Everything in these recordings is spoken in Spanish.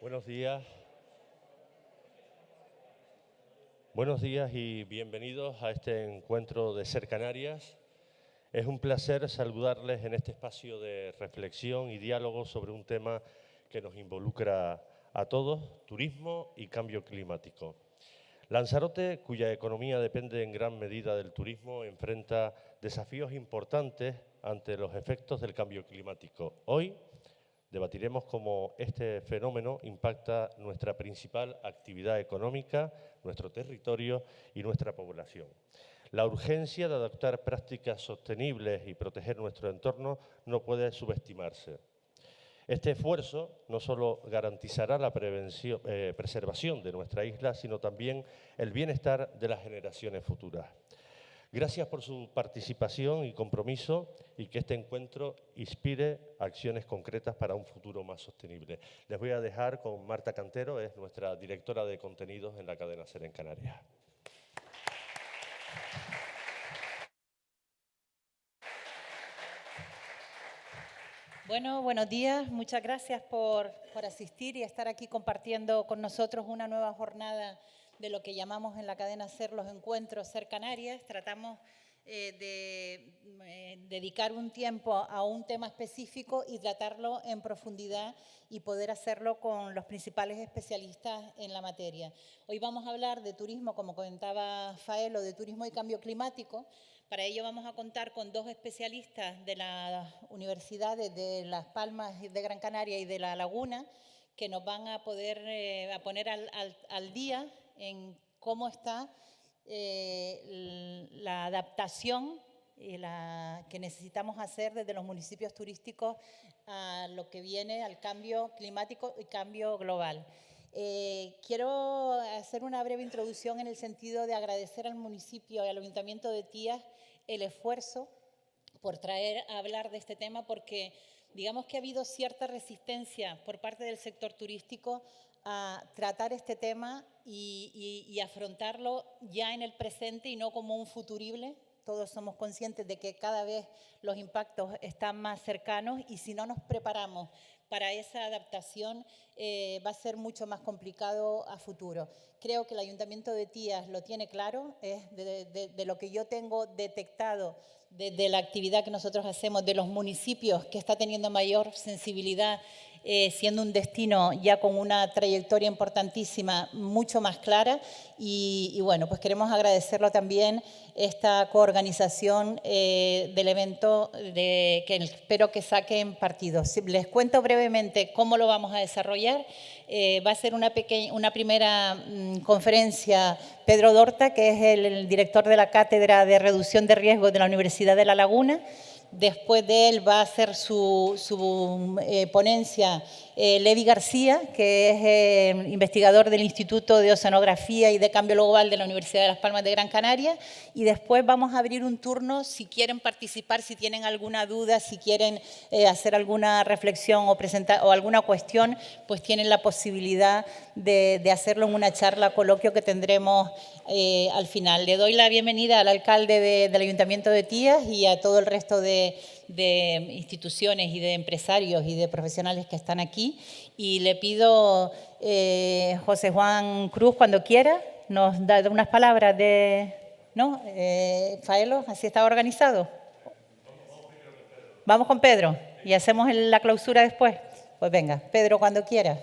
Buenos días. Buenos días y bienvenidos a este encuentro de Ser Canarias. Es un placer saludarles en este espacio de reflexión y diálogo sobre un tema que nos involucra a todos, turismo y cambio climático. Lanzarote, cuya economía depende en gran medida del turismo, enfrenta desafíos importantes ante los efectos del cambio climático. Hoy debatiremos cómo este fenómeno impacta nuestra principal actividad económica, nuestro territorio y nuestra población. La urgencia de adoptar prácticas sostenibles y proteger nuestro entorno no puede subestimarse. Este esfuerzo no solo garantizará la preservación de nuestra isla, sino también el bienestar de las generaciones futuras. Gracias por su participación y compromiso y que este encuentro inspire acciones concretas para un futuro más sostenible. Les voy a dejar con Marta Cantero, es nuestra directora de contenidos en la cadena SER en Canarias. Bueno, buenos días. Muchas gracias por asistir y estar aquí compartiendo con nosotros una nueva jornada de lo que llamamos en la cadena SER los encuentros SER Canarias. Tratamos de dedicar un tiempo a un tema específico y tratarlo en profundidad y poder hacerlo con los principales especialistas en la materia. Hoy vamos a hablar de turismo, como comentaba Faelo, de turismo y cambio climático. Para ello vamos a contar con dos especialistas de las universidades de Las Palmas de Gran Canaria y de La Laguna, que nos van a poder a poner al día en cómo está la adaptación que necesitamos hacer desde los municipios turísticos a lo que viene al cambio climático y cambio global. Quiero hacer una breve introducción en el sentido de agradecer al municipio y al Ayuntamiento de Tías el esfuerzo por traer a hablar de este tema, porque digamos que ha habido cierta resistencia por parte del sector turístico a tratar este tema y afrontarlo ya en el presente y no como un futurible. Todos somos conscientes de que cada vez los impactos están más cercanos y si no nos preparamos para esa adaptación va a ser mucho más complicado a futuro. Creo que el Ayuntamiento de Tías lo tiene claro, es de lo que yo tengo detectado desde la actividad que nosotros hacemos, de los municipios que está teniendo mayor sensibilidad, siendo un destino ya con una trayectoria importantísima, mucho más clara. Y bueno, pues queremos agradecerlo también esta coorganización del evento que espero que saquen partido. Les cuento brevemente cómo lo vamos a desarrollar. Va a ser una primera conferencia Pedro Dorta, que es el director de la Cátedra de Reducción de Riesgos de la Universidad de La Laguna. Después de él va a hacer su ponencia Levi García, que es investigador del Instituto de Oceanografía y de Cambio Global de la Universidad de Las Palmas de Gran Canaria. Y después vamos a abrir un turno, si quieren participar, si tienen alguna duda, si quieren hacer alguna reflexión o presentar o alguna cuestión, pues tienen la posibilidad de hacerlo en una charla, coloquio que tendremos al final. Le doy la bienvenida al alcalde del Ayuntamiento de Tías y a todo el resto de instituciones y de empresarios y de profesionales que están aquí. Y le pido, José Juan Cruz, cuando quiera, nos da unas palabras de... ¿No? Faelo, ¿así está organizado? Vamos con Pedro y hacemos la clausura después. Pues venga, Pedro, cuando quiera.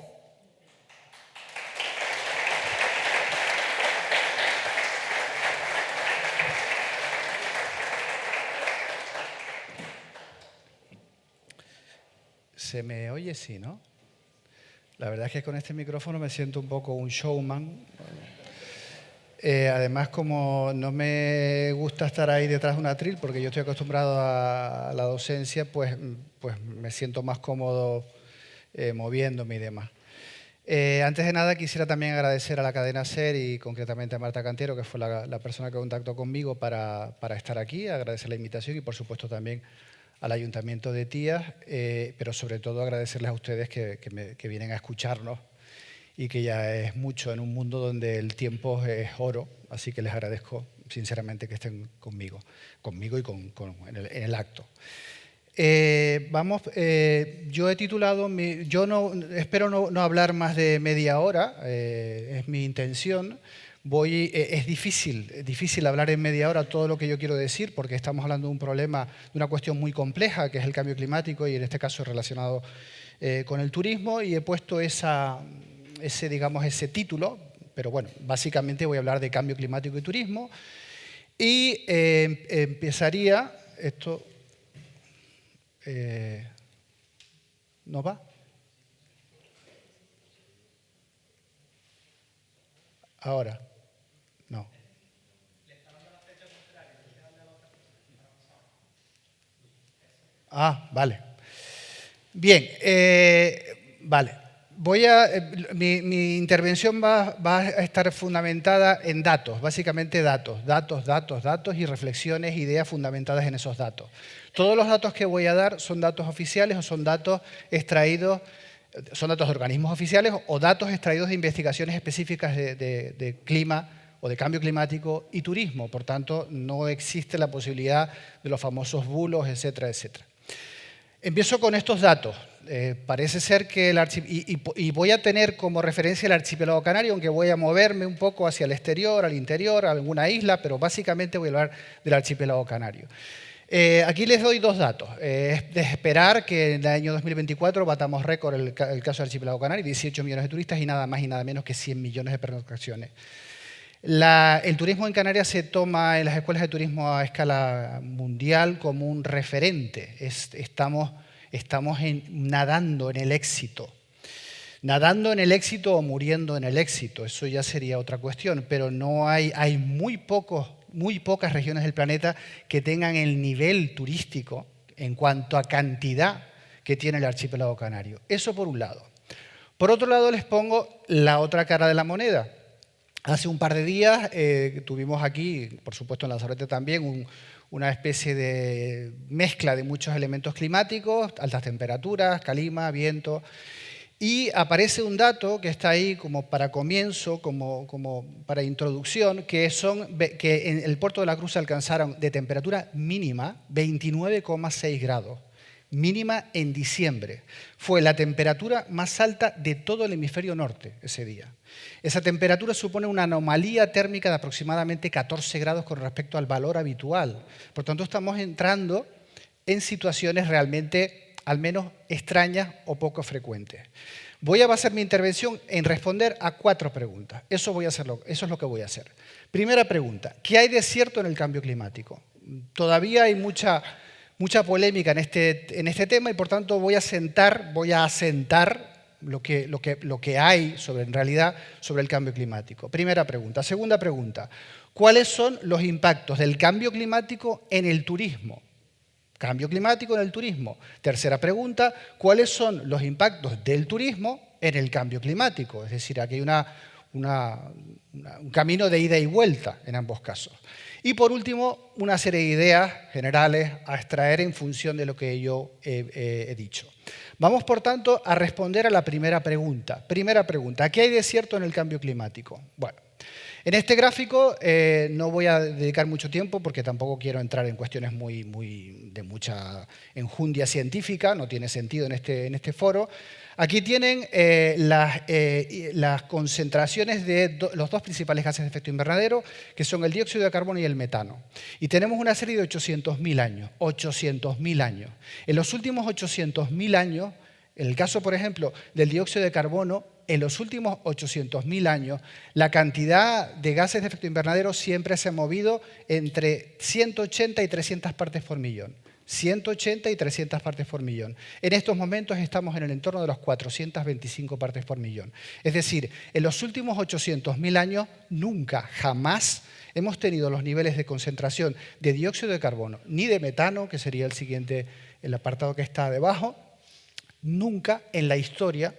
¿Se me oye? Sí, ¿no? La verdad es que con este micrófono me siento un poco un showman. Además, como no me gusta estar ahí detrás de un atril, porque yo estoy acostumbrado a la docencia, pues me siento más cómodo moviéndome y demás. Antes de nada, quisiera también agradecer a la cadena SER y concretamente a Marta Cantero, que fue la persona que contactó conmigo para estar aquí, agradecer la invitación y, por supuesto, también al Ayuntamiento de Tías, pero sobre todo agradecerles a ustedes que vienen a escucharnos y que ya es mucho en un mundo donde el tiempo es oro, así que les agradezco sinceramente que estén conmigo y en el acto. Yo he titulado, espero no hablar más de media hora, es mi intención. Es difícil hablar en media hora todo lo que yo quiero decir, porque estamos hablando de un problema, de una cuestión muy compleja, que es el cambio climático y en este caso relacionado con el turismo, y he puesto ese título, pero bueno, básicamente voy a hablar de cambio climático y turismo, y empezaría, esto ¿no va? Ahora, no. Ah, vale. Bien, vale. Mi intervención va a estar fundamentada en datos, básicamente datos y reflexiones, ideas fundamentadas en esos datos. Todos los datos que voy a dar son datos oficiales o son datos extraídos, son datos de organismos oficiales o datos extraídos de investigaciones específicas de clima o de cambio climático y turismo. Por tanto, no existe la posibilidad de los famosos bulos, etcétera, etcétera. Empiezo con estos datos. Parece ser que y voy a tener como referencia el archipiélago canario, aunque voy a moverme un poco hacia el exterior, al interior, a alguna isla, pero básicamente voy a hablar del archipiélago canario. Aquí les doy dos datos. Es de esperar que en el año 2024 batamos récord el caso del archipiélago canario, 18 millones de turistas y nada más y nada menos que 100 millones de pernoctaciones. El turismo en Canarias se toma en las escuelas de turismo a escala mundial como un referente. Estamos nadando en el éxito. Nadando en el éxito o muriendo en el éxito, eso ya sería otra cuestión, pero no hay muy pocas regiones del planeta que tengan el nivel turístico en cuanto a cantidad que tiene el archipiélago canario. Eso por un lado. Por otro lado les pongo la otra cara de la moneda. Hace un par de días tuvimos aquí, por supuesto en Lanzarote también, una especie de mezcla de muchos elementos climáticos, altas temperaturas, calima, viento, y aparece un dato que está ahí como para comienzo, como para introducción, que en el puerto de la Cruz alcanzaron de temperatura mínima 29,6 grados. Mínima en diciembre. Fue la temperatura más alta de todo el hemisferio norte ese día. Esa temperatura supone una anomalía térmica de aproximadamente 14 grados con respecto al valor habitual. Por tanto, estamos entrando en situaciones realmente, al menos, extrañas o poco frecuentes. Voy a basar mi intervención en responder a 4 preguntas. Eso es lo que voy a hacer. Primera pregunta, ¿qué hay de cierto en el cambio climático? Todavía hay mucha polémica en este tema y por tanto voy a asentar lo que hay en realidad sobre el cambio climático. Primera pregunta. Segunda pregunta, ¿cuáles son los impactos del cambio climático en el turismo? Cambio climático en el turismo. Tercera pregunta, ¿cuáles son los impactos del turismo en el cambio climático? Es decir, aquí hay un camino de ida y vuelta en ambos casos. Y por último, una serie de ideas generales a extraer en función de lo que yo he dicho. Vamos, por tanto, a responder a la primera pregunta. Primera pregunta, ¿qué hay de cierto en el cambio climático? Bueno, en este gráfico no voy a dedicar mucho tiempo porque tampoco quiero entrar en cuestiones de mucha enjundia científica, no tiene sentido en este foro. Aquí tienen las concentraciones de los dos principales gases de efecto invernadero, que son el dióxido de carbono y el metano. Y tenemos una serie de 800.000 años. 800.000 años. En los últimos 800.000 años, en el caso, por ejemplo, del dióxido de carbono, en los últimos 800.000 años, la cantidad de gases de efecto invernadero siempre se ha movido entre 180 y 300 partes por millón. 180 y 300 partes por millón. En estos momentos estamos en el entorno de los 425 partes por millón. Es decir, en los últimos 800.000 años nunca, jamás hemos tenido los niveles de concentración de dióxido de carbono ni de metano, que sería el apartado que está debajo, nunca en la historia.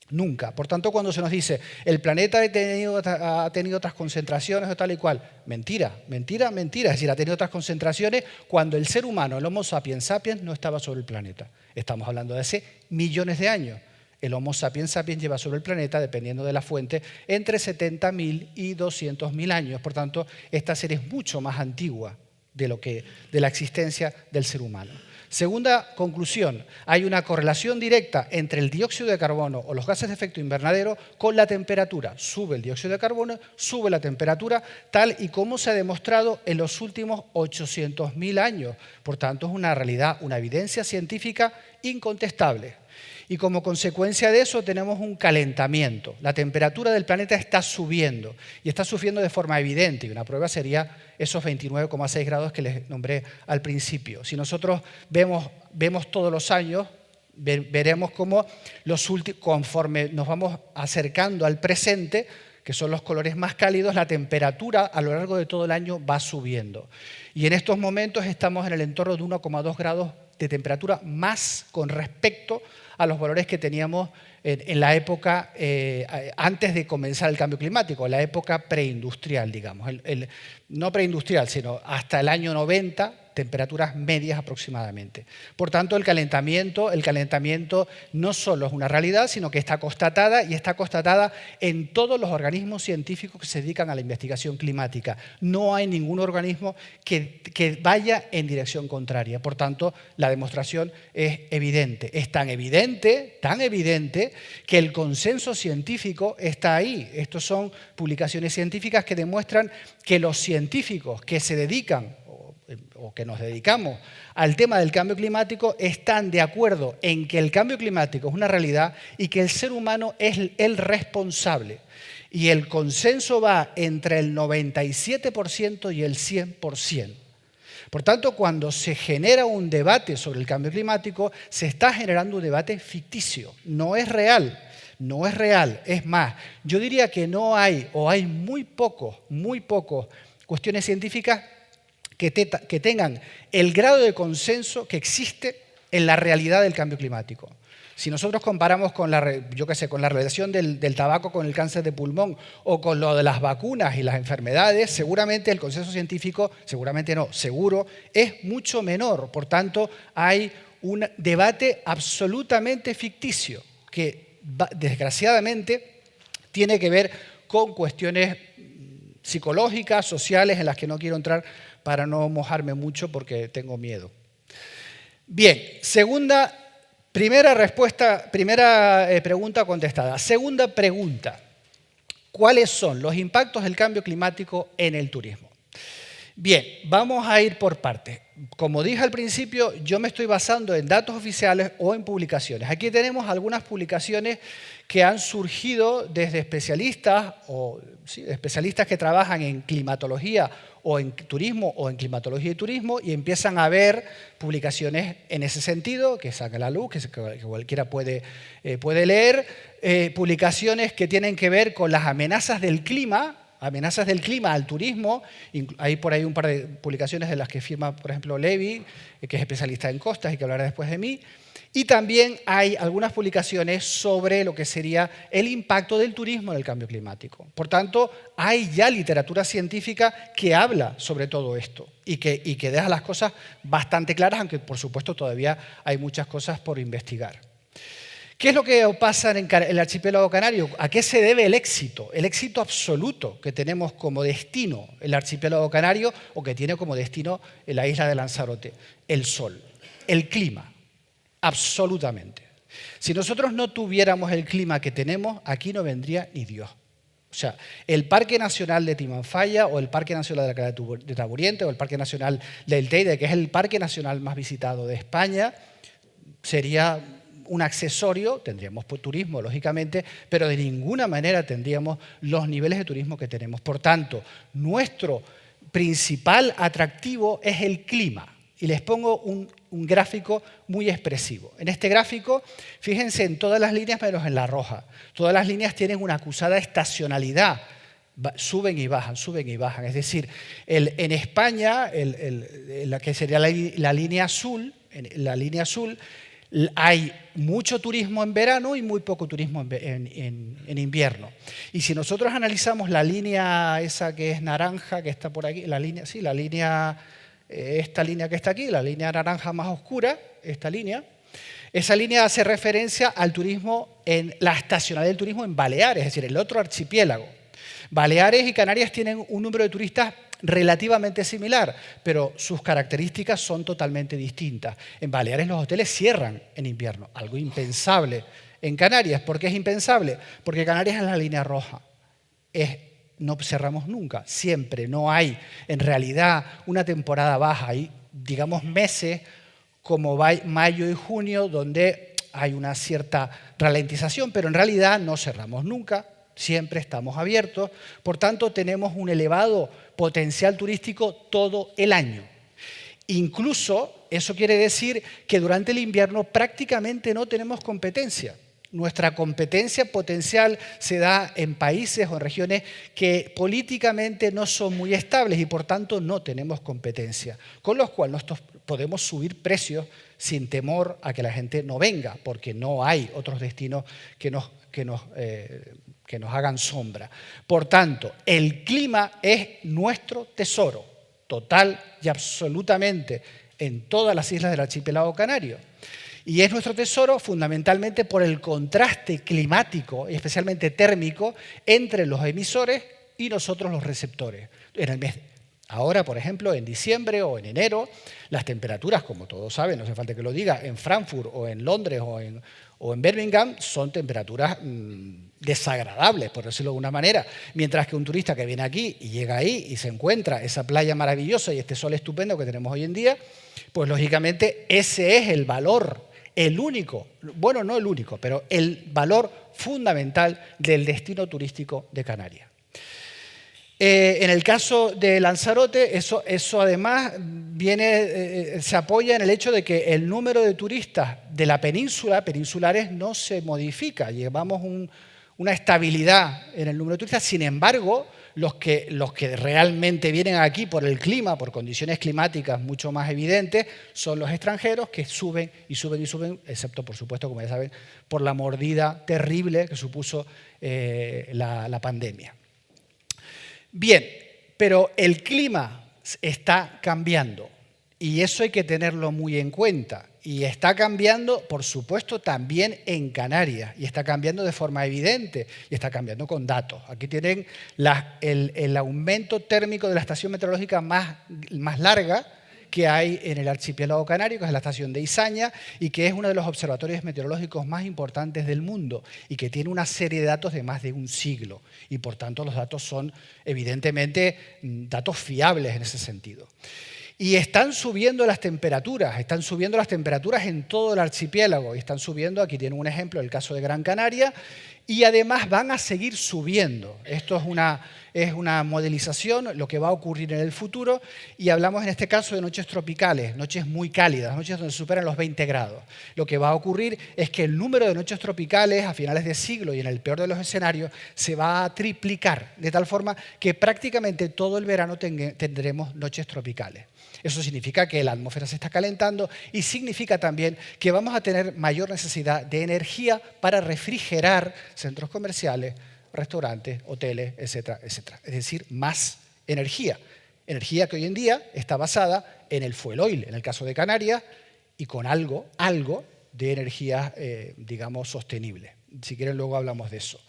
Nunca. Por tanto, cuando se nos dice el planeta ha tenido otras concentraciones o tal y cual, mentira. Es decir, ha tenido otras concentraciones cuando el ser humano, el Homo sapiens sapiens, no estaba sobre el planeta. Estamos hablando de hace millones de años. El Homo sapiens sapiens lleva sobre el planeta, dependiendo de la fuente, entre 70.000 y 200.000 años. Por tanto, esta serie es mucho más antigua de la existencia del ser humano. Segunda conclusión, hay una correlación directa entre el dióxido de carbono o los gases de efecto invernadero con la temperatura. Sube el dióxido de carbono, sube la temperatura, tal y como se ha demostrado en los últimos 800.000 años. Por tanto, es una realidad, una evidencia científica incontestable. Y como consecuencia de eso tenemos un calentamiento. La temperatura del planeta está subiendo y está subiendo de forma evidente. Y una prueba sería esos 29,6 grados que les nombré al principio. Si nosotros vemos todos los años, veremos cómo conforme nos vamos acercando al presente, que son los colores más cálidos, la temperatura a lo largo de todo el año va subiendo. Y en estos momentos estamos en el entorno de 1,2 grados de temperatura más con respecto a los valores que teníamos en la época antes de comenzar el cambio climático, la época preindustrial, digamos. No preindustrial, sino hasta el año 90, temperaturas medias aproximadamente. Por tanto, el calentamiento no solo es una realidad, sino que está constatada y está constatada en todos los organismos científicos que se dedican a la investigación climática. No hay ningún organismo que vaya en dirección contraria. Por tanto, la demostración es evidente. Es tan evidente que el consenso científico está ahí. Estas son publicaciones científicas que demuestran que los científicos que se dedican o que nos dedicamos al tema del cambio climático están de acuerdo en que el cambio climático es una realidad y que el ser humano es el responsable. Y el consenso va entre el 97% y el 100%. Por tanto, cuando se genera un debate sobre el cambio climático, se está generando un debate ficticio, no es real. No es real. Es más, yo diría que no hay, o hay muy pocos cuestiones científicas que tengan el grado de consenso que existe en la realidad del cambio climático. Si nosotros comparamos con la relación del tabaco con el cáncer de pulmón o con lo de las vacunas y las enfermedades, seguramente el consenso científico, seguramente no, seguro, es mucho menor. Por tanto, hay un debate absolutamente ficticio que, desgraciadamente, tiene que ver con cuestiones psicológicas, sociales, en las que no quiero entrar para no mojarme mucho porque tengo miedo. Bien, primera pregunta contestada. Segunda pregunta, ¿cuáles son los impactos del cambio climático en el turismo? Bien, vamos a ir por partes. Como dije al principio, yo me estoy basando en datos oficiales o en publicaciones. Aquí tenemos algunas publicaciones que han surgido desde especialistas que trabajan en climatología o en turismo o en climatología y turismo y empiezan a ver publicaciones en ese sentido, que sacan a la luz, que cualquiera puede leer, publicaciones que tienen que ver con las amenazas del clima al turismo. Hay por ahí un par de publicaciones de las que firma, por ejemplo, Levi, que es especialista en costas y que hablará después de mí. Y también hay algunas publicaciones sobre lo que sería el impacto del turismo en el cambio climático. Por tanto, hay ya literatura científica que habla sobre todo esto y que deja las cosas bastante claras, aunque por supuesto todavía hay muchas cosas por investigar. ¿Qué es lo que pasa en el archipiélago canario? ¿A qué se debe el éxito? El éxito absoluto que tenemos como destino el archipiélago canario o que tiene como destino la isla de Lanzarote. El sol, el clima. Absolutamente. Si nosotros no tuviéramos el clima que tenemos, aquí no vendría ni Dios. O sea, el Parque Nacional de Timanfaya o el Parque Nacional de la Cala de Taburiente o el Parque Nacional del Teide, que es el parque nacional más visitado de España, sería un accesorio, tendríamos turismo, lógicamente, pero de ninguna manera tendríamos los niveles de turismo que tenemos. Por tanto, nuestro principal atractivo es el clima. Y les pongo un gráfico muy expresivo. En este gráfico, fíjense en todas las líneas menos en la roja. Todas las líneas tienen una acusada estacionalidad. Suben y bajan, suben y bajan. Es decir, en España, la que sería la línea azul, hay mucho turismo en verano y muy poco turismo en invierno. Y si nosotros analizamos la línea esa que es naranja, que está por aquí, esta línea que está aquí, la línea naranja más oscura, esa línea hace referencia al turismo, la estacionalidad del turismo en Baleares, es decir, el otro archipiélago. Baleares y Canarias tienen un número de turistas relativamente similar, pero sus características son totalmente distintas. En Baleares los hoteles cierran en invierno, algo impensable. En Canarias, ¿por qué es impensable? Porque Canarias es la línea roja. No cerramos nunca, siempre. No hay, en realidad, una temporada baja. Hay, digamos, meses como mayo y junio, donde hay una cierta ralentización, pero en realidad no cerramos nunca, siempre estamos abiertos. Por tanto, tenemos un elevado potencial turístico todo el año. Incluso, eso quiere decir que durante el invierno prácticamente no tenemos competencia. Nuestra competencia potencial se da en países o en regiones que políticamente no son muy estables y por tanto no tenemos competencia. Con lo cual nosotros podemos subir precios sin temor a que la gente no venga, porque no hay otros destinos que nos hagan sombra. Por tanto, el clima es nuestro tesoro, total y absolutamente, en todas las islas del archipiélago canario. Y es nuestro tesoro fundamentalmente por el contraste climático, y especialmente térmico, entre los emisores y nosotros los receptores. Ahora, por ejemplo, en diciembre o en enero, las temperaturas, como todos saben, no hace falta que lo diga, en Frankfurt o en Londres o en Birmingham son temperaturas desagradables, por decirlo de alguna manera. Mientras que un turista que viene aquí y llega ahí y se encuentra esa playa maravillosa y este sol estupendo que tenemos hoy en día, pues lógicamente ese es el valor, el único, bueno, no el único, pero el valor fundamental del destino turístico de Canarias. En el caso de Lanzarote, eso además se apoya en el hecho de que el número de turistas de la península, peninsulares, no se modifica. Llevamos una estabilidad en el número de turistas. Sin embargo, los que realmente vienen aquí por el clima, por condiciones climáticas mucho más evidentes, son los extranjeros que suben y suben y suben, excepto, por supuesto, como ya saben, por la mordida terrible que supuso la pandemia. Bien, pero el clima está cambiando y eso hay que tenerlo muy en cuenta. Y está cambiando, por supuesto, también en Canarias y está cambiando de forma evidente y está cambiando con datos. Aquí tienen el aumento térmico de la estación meteorológica más larga que hay en el archipiélago canario, que es la estación de Izaña y que es uno de los observatorios meteorológicos más importantes del mundo y que tiene una serie de datos de más de un siglo y por tanto los datos son evidentemente datos fiables en ese sentido. Y están subiendo las temperaturas en todo el archipiélago y están subiendo, aquí tienen un ejemplo, el caso de Gran Canaria, y además van a seguir subiendo. Esto es una modelización, lo que va a ocurrir en el futuro, y hablamos en este caso de noches tropicales, noches muy cálidas, noches donde superan los 20 grados. Lo que va a ocurrir es que el número de noches tropicales a finales de siglo y en el peor de los escenarios se va a triplicar, de tal forma que prácticamente todo el verano tendremos noches tropicales. Eso significa que la atmósfera se está calentando y significa también que vamos a tener mayor necesidad de energía para refrigerar centros comerciales, restaurantes, hoteles, etcétera, etcétera. Es decir, más energía. Energía que hoy en día está basada en el fuel oil, en el caso de Canarias, y con algo de energía, digamos, sostenible. Si quieren, luego hablamos de eso.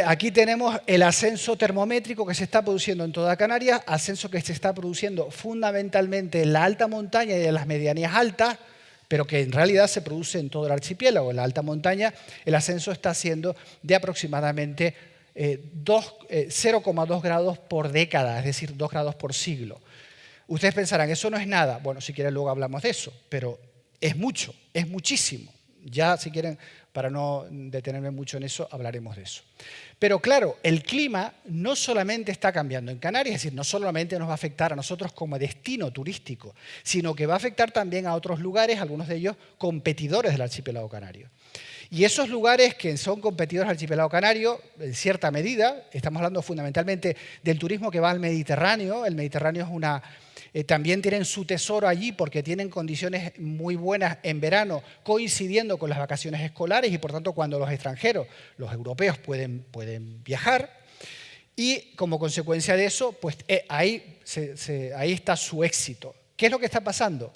Aquí tenemos el ascenso termométrico que se está produciendo en toda Canarias, ascenso que se está produciendo fundamentalmente en la alta montaña y en las medianías altas, pero que en realidad se produce en todo el archipiélago. En la alta montaña el ascenso está siendo de aproximadamente 0,2 grados por década, es decir, 2 grados por siglo. Ustedes pensarán, eso no es nada. Bueno, si quieren luego hablamos de eso, pero es mucho, es muchísimo. Ya, si quieren, para no detenerme mucho en eso, hablaremos de eso. Pero claro, el clima no solamente está cambiando en Canarias, es decir, no solamente nos va a afectar a nosotros como destino turístico, sino que va a afectar también a otros lugares, algunos de ellos competidores del archipiélago canario. Y esos lugares que son competidores del archipiélago canario, en cierta medida, estamos hablando fundamentalmente del turismo que va al Mediterráneo. El Mediterráneo también tienen su tesoro allí porque tienen condiciones muy buenas en verano, coincidiendo con las vacaciones escolares y por tanto cuando los extranjeros, los europeos, pueden viajar. Y como consecuencia de eso, pues ahí está su éxito. ¿Qué es lo que está pasando?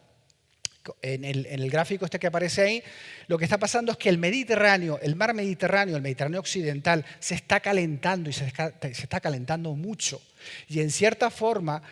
En el gráfico este que aparece ahí, lo que está pasando es que el Mediterráneo, el mar Mediterráneo, el Mediterráneo occidental, se está calentando y se está calentando mucho. Y en cierta forma,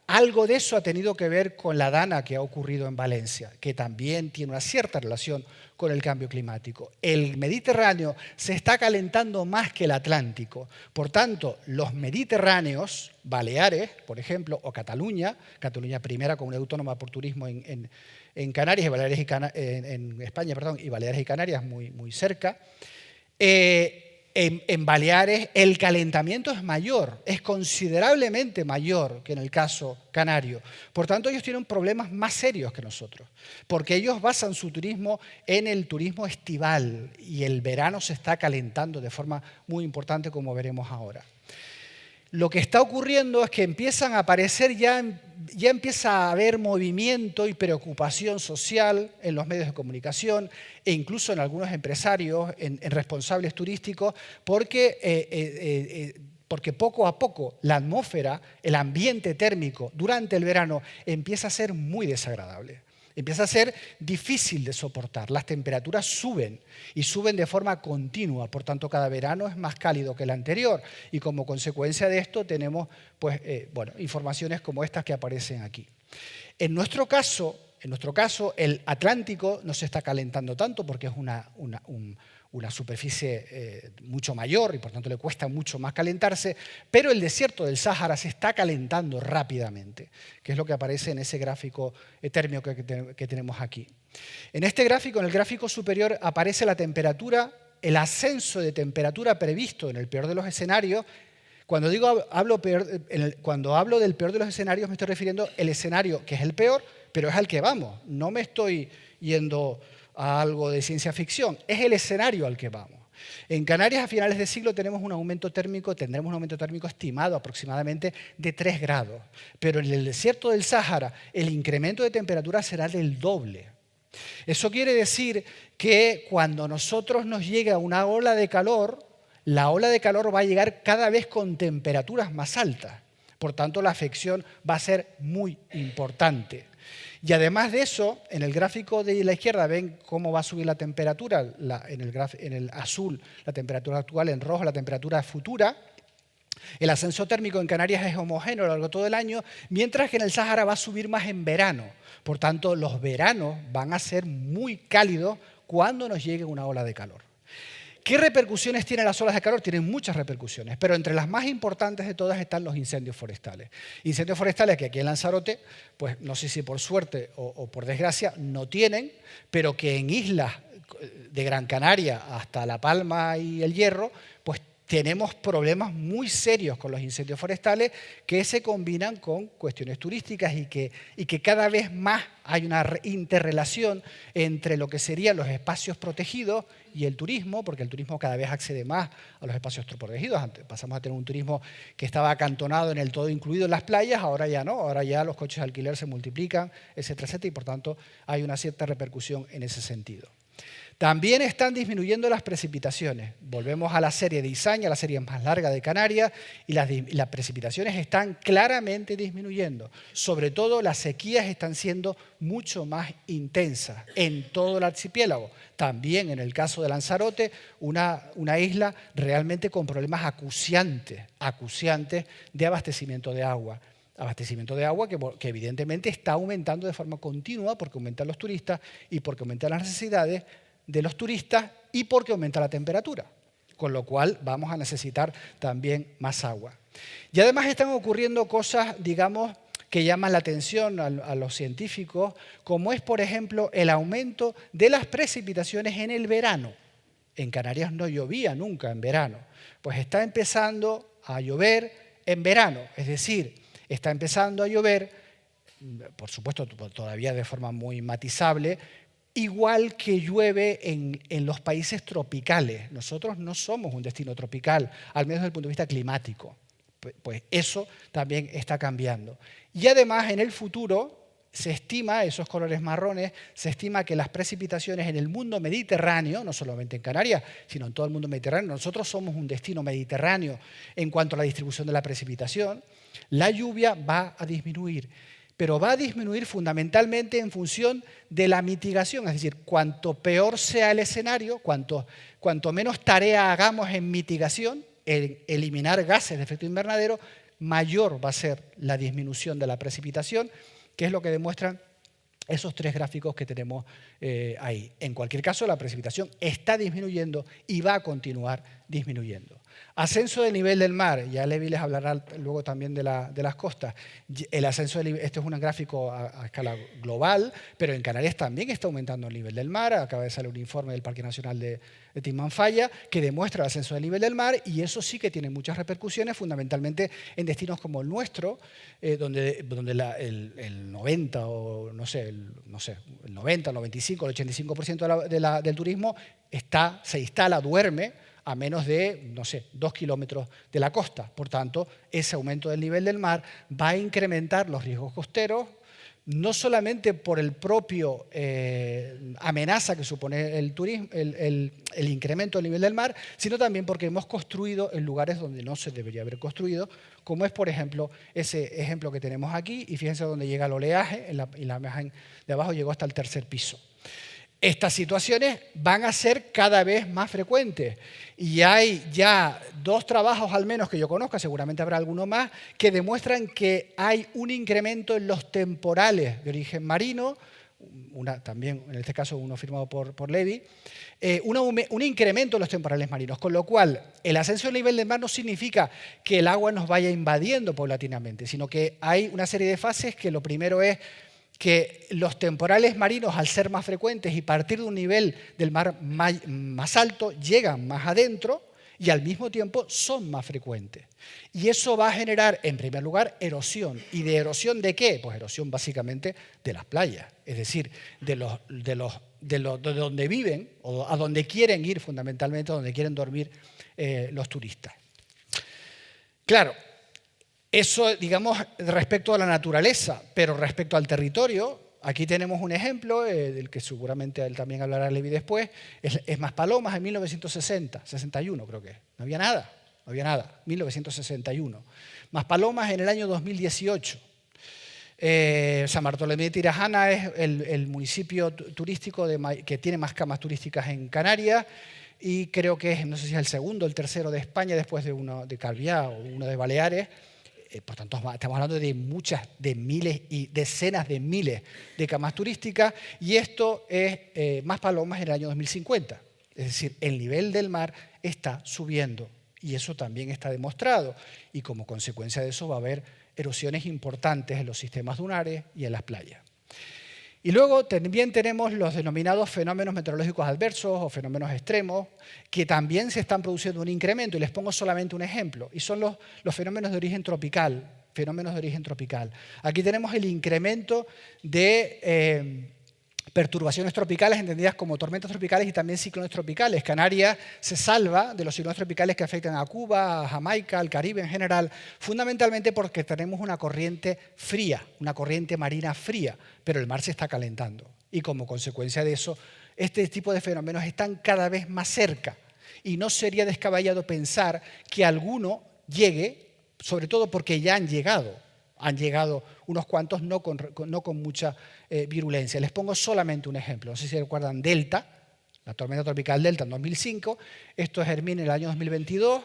algo de eso ha tenido que ver con la dana que ha ocurrido en Valencia, que también tiene una cierta relación con el cambio climático. El Mediterráneo se está calentando más que el Atlántico. Por tanto, los mediterráneos, Baleares, por ejemplo, o Cataluña, Cataluña primera comunidad autónoma por turismo en Canarias, y Baleares en España, perdón, y Baleares y Canarias muy cerca, en Baleares el calentamiento es mayor, es considerablemente mayor que en el caso canario. Por tanto, ellos tienen problemas más serios que nosotros, porque ellos basan su turismo en el turismo estival y el verano se está calentando de forma muy importante, como veremos ahora. Lo que está ocurriendo es que empiezan a aparecer, ya empieza a haber movimiento y preocupación social en los medios de comunicación e incluso en algunos empresarios, en responsables turísticos, porque poco a poco la atmósfera, el ambiente térmico durante el verano empieza a ser muy desagradable. Empieza a ser difícil de soportar. Las temperaturas suben y suben de forma continua. Por tanto, cada verano es más cálido que el anterior. Y como consecuencia de esto tenemos informaciones como estas que aparecen aquí. En nuestro caso, el Atlántico no se está calentando tanto porque es una superficie mucho mayor y por tanto le cuesta mucho más calentarse, pero el desierto del Sáhara se está calentando rápidamente, que es lo que aparece en ese gráfico térmico que tenemos aquí. En este gráfico, en el gráfico superior, aparece la temperatura, el ascenso de temperatura previsto en el peor de los escenarios. Cuando hablo del peor de los escenarios me estoy refiriendo al escenario que es el peor, pero es al que vamos. No me estoy yendo a algo de ciencia ficción, es el escenario al que vamos. En Canarias a finales de siglo tendremos un aumento térmico estimado aproximadamente de 3 grados, pero en el desierto del Sáhara el incremento de temperatura será del doble. Eso quiere decir que cuando nosotros nos llegue una ola de calor, la ola de calor va a llegar cada vez con temperaturas más altas. Por tanto, la afección va a ser muy importante. Y además de eso, en el gráfico de la izquierda ven cómo va a subir la temperatura, en el azul la temperatura actual, en rojo la temperatura futura. El ascenso térmico en Canarias es homogéneo a lo largo de todo el año, mientras que en el Sáhara va a subir más en verano. Por tanto, los veranos van a ser muy cálidos cuando nos llegue una ola de calor. ¿Qué repercusiones tienen las olas de calor? Tienen muchas repercusiones, pero entre las más importantes de todas están los incendios forestales. Incendios forestales que aquí en Lanzarote, pues no sé si por suerte o por desgracia, no tienen, pero que en islas de Gran Canaria hasta La Palma y El Hierro, pues tenemos problemas muy serios con los incendios forestales que se combinan con cuestiones turísticas y que cada vez más hay una interrelación entre lo que serían los espacios protegidos y el turismo, porque el turismo cada vez accede más a los espacios protegidos. Antes pasamos a tener un turismo que estaba acantonado en el todo incluido en las playas, ahora ya no, ahora ya los coches de alquiler se multiplican, etcétera, etcétera, y por tanto hay una cierta repercusión en ese sentido. También están disminuyendo las precipitaciones. Volvemos a la serie de Izaña, la serie más larga de Canarias, y las precipitaciones están claramente disminuyendo. Sobre todo las sequías están siendo mucho más intensas en todo el archipiélago. También en el caso de Lanzarote, una isla realmente con problemas acuciantes de abastecimiento de agua. Abastecimiento de agua que evidentemente está aumentando de forma continua porque aumentan los turistas y porque aumentan las necesidades de los turistas y porque aumenta la temperatura, con lo cual vamos a necesitar también más agua. Y además están ocurriendo cosas, digamos, que llaman la atención a los científicos, como es, por ejemplo, el aumento de las precipitaciones en el verano. En Canarias no llovía nunca en verano, pues está empezando a llover en verano, es decir, está empezando a llover, por supuesto todavía de forma muy matizable, igual que llueve en los países tropicales. Nosotros no somos un destino tropical, al menos desde el punto de vista climático. Pues eso también está cambiando. Y además en el futuro se estima, esos colores marrones, se estima que las precipitaciones en el mundo mediterráneo, no solamente en Canarias, sino en todo el mundo mediterráneo, nosotros somos un destino mediterráneo en cuanto a la distribución de la precipitación, la lluvia va a disminuir. pero va a disminuir fundamentalmente en función de la mitigación. Es decir, cuanto peor sea el escenario, cuanto menos tarea hagamos en mitigación, en eliminar gases de efecto invernadero, mayor va a ser la disminución de la precipitación, que es lo que demuestran esos 3 gráficos que tenemos ahí. En cualquier caso, la precipitación está disminuyendo y va a continuar disminuyendo. Ascenso del nivel del mar, ya Levi les hablará luego también de las costas. El ascenso del nivel, este es un gráfico a escala global, pero en Canarias también está aumentando el nivel del mar. Acaba de salir un informe del Parque Nacional de Timanfaya que demuestra el ascenso del nivel del mar, y eso sí que tiene muchas repercusiones, fundamentalmente en destinos como el nuestro, donde el 90 o no sé, el 90, el 95, el 85% del turismo se instala, duerme a menos de, no sé, 2 kilómetros de la costa. Por tanto, ese aumento del nivel del mar va a incrementar los riesgos costeros, no solamente por el propio amenaza que supone el turismo, el incremento del nivel del mar, sino también porque hemos construido en lugares donde no se debería haber construido, como es, por ejemplo, ese ejemplo que tenemos aquí, y fíjense dónde llega el oleaje, en la imagen de abajo llegó hasta el 3er piso. Estas situaciones van a ser cada vez más frecuentes y hay ya 2 trabajos al menos que yo conozca, seguramente habrá alguno más, que demuestran que hay un incremento en los temporales de origen marino, también en este caso uno firmado por Levi, un incremento en los temporales marinos, con lo cual el ascenso del nivel del mar no significa que el agua nos vaya invadiendo paulatinamente, sino que hay una serie de fases que lo primero es que los temporales marinos, al ser más frecuentes y partir de un nivel del mar más alto, llegan más adentro y al mismo tiempo son más frecuentes. Y eso va a generar, en primer lugar, erosión. ¿Y de erosión de qué? Pues erosión básicamente de las playas, es decir, de donde viven o a donde quieren ir fundamentalmente, donde quieren dormir los turistas. Claro. Eso, digamos, respecto a la naturaleza, pero respecto al territorio, aquí tenemos un ejemplo, del que seguramente él también hablará Levi después, es Maspalomas en 61 creo que. No había nada, 1961. Maspalomas en el año 2018. San Bartolomé de Tirajana es el municipio turístico que tiene más camas turísticas en Canarias, y creo que es, no sé si es el segundo o el tercero de España, después de uno de Calviá o uno de Baleares. Por tanto, estamos hablando de miles y decenas de miles de camas turísticas, y esto es Maspalomas en el año 2050. Es decir, el nivel del mar está subiendo y eso también está demostrado, y como consecuencia de eso va a haber erosiones importantes en los sistemas dunares y en las playas. Y luego también tenemos los denominados fenómenos meteorológicos adversos o fenómenos extremos, que también se están produciendo un incremento, y les pongo solamente un ejemplo, y son los fenómenos de origen tropical. Aquí tenemos el incremento de perturbaciones tropicales entendidas como tormentas tropicales y también ciclones tropicales. Canarias se salva de los ciclones tropicales que afectan a Cuba, a Jamaica, al Caribe en general, fundamentalmente porque tenemos una corriente fría, una corriente marina fría, pero el mar se está calentando. Y como consecuencia de eso, este tipo de fenómenos están cada vez más cerca. Y no sería descabellado pensar que alguno llegue, sobre todo porque ya han llegado unos cuantos, no con mucha virulencia. Les pongo solamente un ejemplo. No sé si recuerdan Delta, la tormenta tropical Delta en 2005. Esto es Hermín en el año 2022.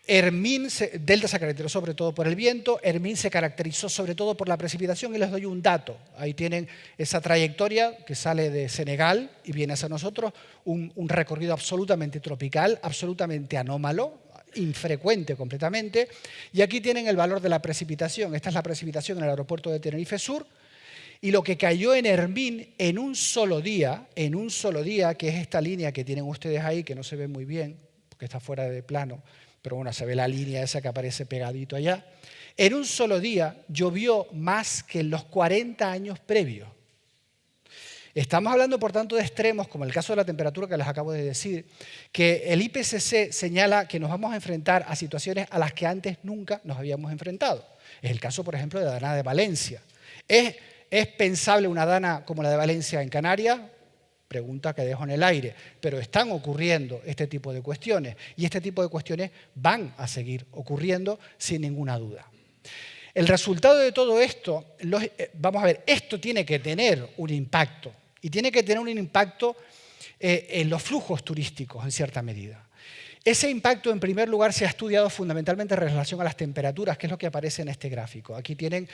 Delta se caracterizó sobre todo por el viento. Hermín se caracterizó sobre todo por la precipitación, y les doy un dato. Ahí tienen esa trayectoria que sale de Senegal y viene hacia nosotros, un recorrido absolutamente tropical, absolutamente anómalo, infrecuente completamente, y aquí tienen el valor de la precipitación. Esta es la precipitación en el aeropuerto de Tenerife Sur, y lo que cayó en Hermín en un solo día, que es esta línea que tienen ustedes ahí, que no se ve muy bien, porque está fuera de plano, pero bueno, se ve la línea esa que aparece pegadito allá. En un solo día llovió más que en los 40 años previos. Estamos hablando, por tanto, de extremos, como el caso de la temperatura que les acabo de decir, que el IPCC señala que nos vamos a enfrentar a situaciones a las que antes nunca nos habíamos enfrentado. Es el caso, por ejemplo, de la Dana de Valencia. ¿Es pensable una Dana como la de Valencia en Canarias? Pregunta que dejo en el aire. Pero están ocurriendo este tipo de cuestiones, y este tipo de cuestiones van a seguir ocurriendo sin ninguna duda. El resultado de todo esto, vamos a ver, esto tiene que tener un impacto y tiene que tener un impacto en los flujos turísticos en cierta medida. Ese impacto, en primer lugar, se ha estudiado fundamentalmente en relación a las temperaturas, que es lo que aparece en este gráfico. Aquí tienen,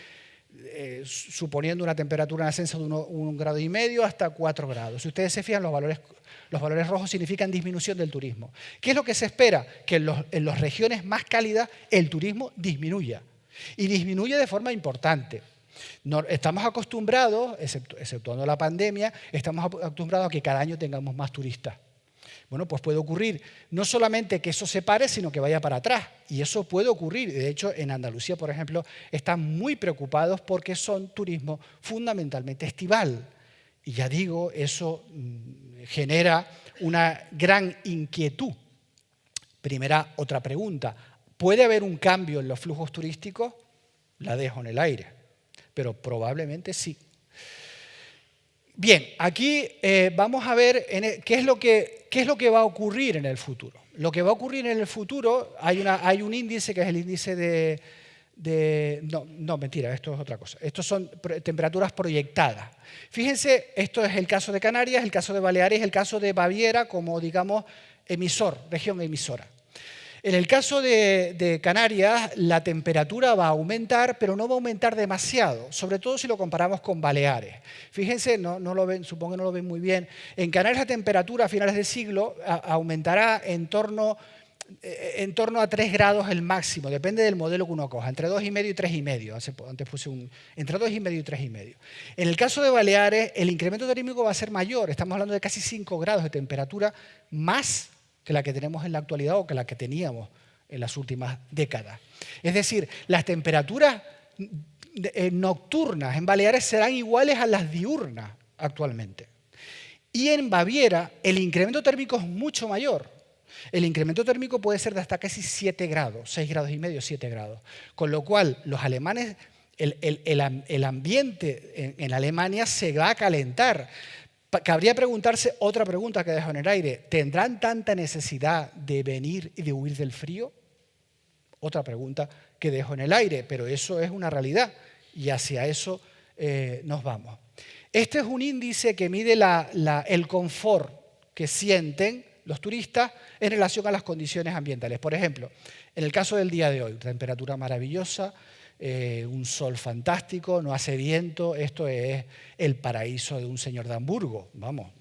suponiendo una temperatura en ascenso de 1,5 grados hasta 4 grados. Si ustedes se fijan, los valores rojos significan disminución del turismo. ¿Qué es lo que se espera? Que en las regiones más cálidas el turismo disminuya. Y disminuye de forma importante. Estamos acostumbrados, exceptuando la pandemia, estamos acostumbrados a que cada año tengamos más turistas. Bueno, pues puede ocurrir no solamente que eso se pare, sino que vaya para atrás. Y eso puede ocurrir. De hecho, en Andalucía, por ejemplo, están muy preocupados porque son turismo fundamentalmente estival. Y ya digo, eso genera una gran inquietud. Otra pregunta. ¿Puede haber un cambio en los flujos turísticos? La dejo en el aire, pero probablemente sí. Bien, aquí vamos a ver qué es lo que va a ocurrir en el futuro. Lo que va a ocurrir en el futuro, hay un índice que es el índice no, mentira, esto es otra cosa. Estos son temperaturas proyectadas. Fíjense, esto es el caso de Canarias, el caso de Baleares, el caso de Baviera como, digamos, región emisora. En el caso de Canarias, la temperatura va a aumentar, pero no va a aumentar demasiado, sobre todo si lo comparamos con Baleares. Fíjense, no lo ven, supongo que no lo ven muy bien. En Canarias la temperatura a finales de siglo aumentará en torno a 3 grados el máximo, depende del modelo que uno coja, entre 2,5 y 3,5. Antes puse entre 2,5 y 3,5. En el caso de Baleares, el incremento térmico va a ser mayor, estamos hablando de casi 5 grados de temperatura más que la que tenemos en la actualidad o que la que teníamos en las últimas décadas. Es decir, las temperaturas nocturnas en Baleares serán iguales a las diurnas actualmente. Y en Baviera el incremento térmico es mucho mayor. El incremento térmico puede ser de hasta casi 7 grados, 6,5 grados, 7 grados. Con lo cual, los alemanes, el ambiente en Alemania se va a calentar. Cabría preguntarse otra pregunta que dejo en el aire. ¿Tendrán tanta necesidad de venir y de huir del frío? Otra pregunta que dejo en el aire, pero eso es una realidad y hacia eso nos vamos. Este es un índice que mide el confort que sienten los turistas en relación a las condiciones ambientales. Por ejemplo, en el caso del día de hoy, temperatura maravillosa, un sol fantástico, no hace viento, esto es el paraíso de un señor de Hamburgo, vamos,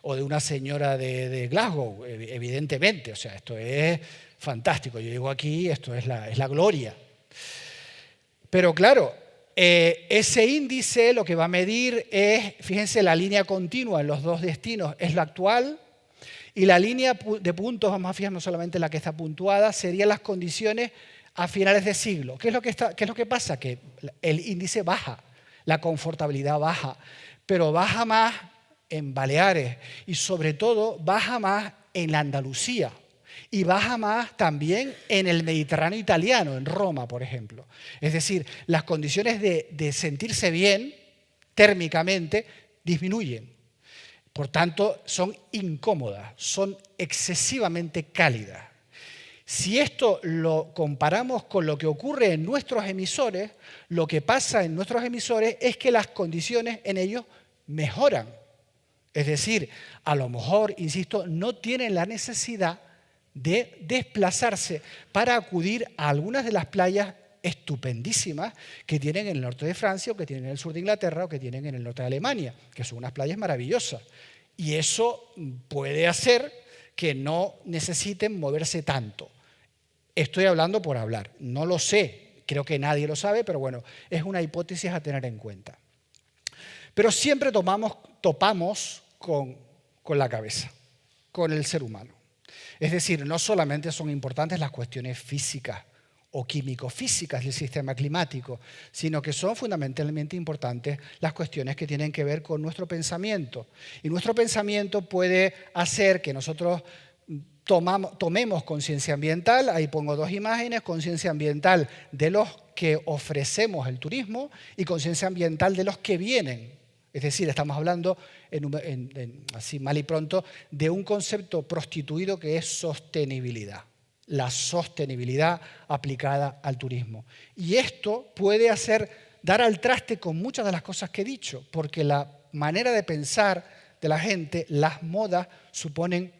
o de una señora de Glasgow, evidentemente, o sea, esto es fantástico. Yo llego aquí, esto es la gloria. Pero claro, ese índice lo que va a medir es, fíjense, la línea continua en los dos destinos es la actual y la línea de puntos, vamos a fijarnos solamente en la que está puntuada, serían las condiciones a finales de siglo. ¿Qué es lo que pasa? Que el índice baja, la confortabilidad baja, pero baja más en Baleares y sobre todo baja más en la Andalucía y baja más también en el Mediterráneo italiano, en Roma, por ejemplo. Es decir, las condiciones de sentirse bien térmicamente disminuyen. Por tanto, son incómodas, son excesivamente cálidas. Si esto lo comparamos con lo que ocurre en nuestros emisores, lo que pasa en nuestros emisores es que las condiciones en ellos mejoran. Es decir, a lo mejor, insisto, no tienen la necesidad de desplazarse para acudir a algunas de las playas estupendísimas que tienen en el norte de Francia o que tienen en el sur de Inglaterra o que tienen en el norte de Alemania, que son unas playas maravillosas. Y eso puede hacer que no necesiten moverse tanto. Estoy hablando por hablar, no lo sé, creo que nadie lo sabe, pero bueno, es una hipótesis a tener en cuenta. Pero siempre topamos con la cabeza, con el ser humano. Es decir, no solamente son importantes las cuestiones físicas o químico-físicas del sistema climático, sino que son fundamentalmente importantes las cuestiones que tienen que ver con nuestro pensamiento. Y nuestro pensamiento puede hacer que nosotros tomemos conciencia ambiental. Ahí pongo dos imágenes: conciencia ambiental de los que ofrecemos el turismo y conciencia ambiental de los que vienen. Es decir, estamos hablando, así mal y pronto, de un concepto prostituido que es sostenibilidad. la sostenibilidad aplicada al turismo. Y esto puede dar al traste con muchas de las cosas que he dicho, porque la manera de pensar de la gente, las modas, suponen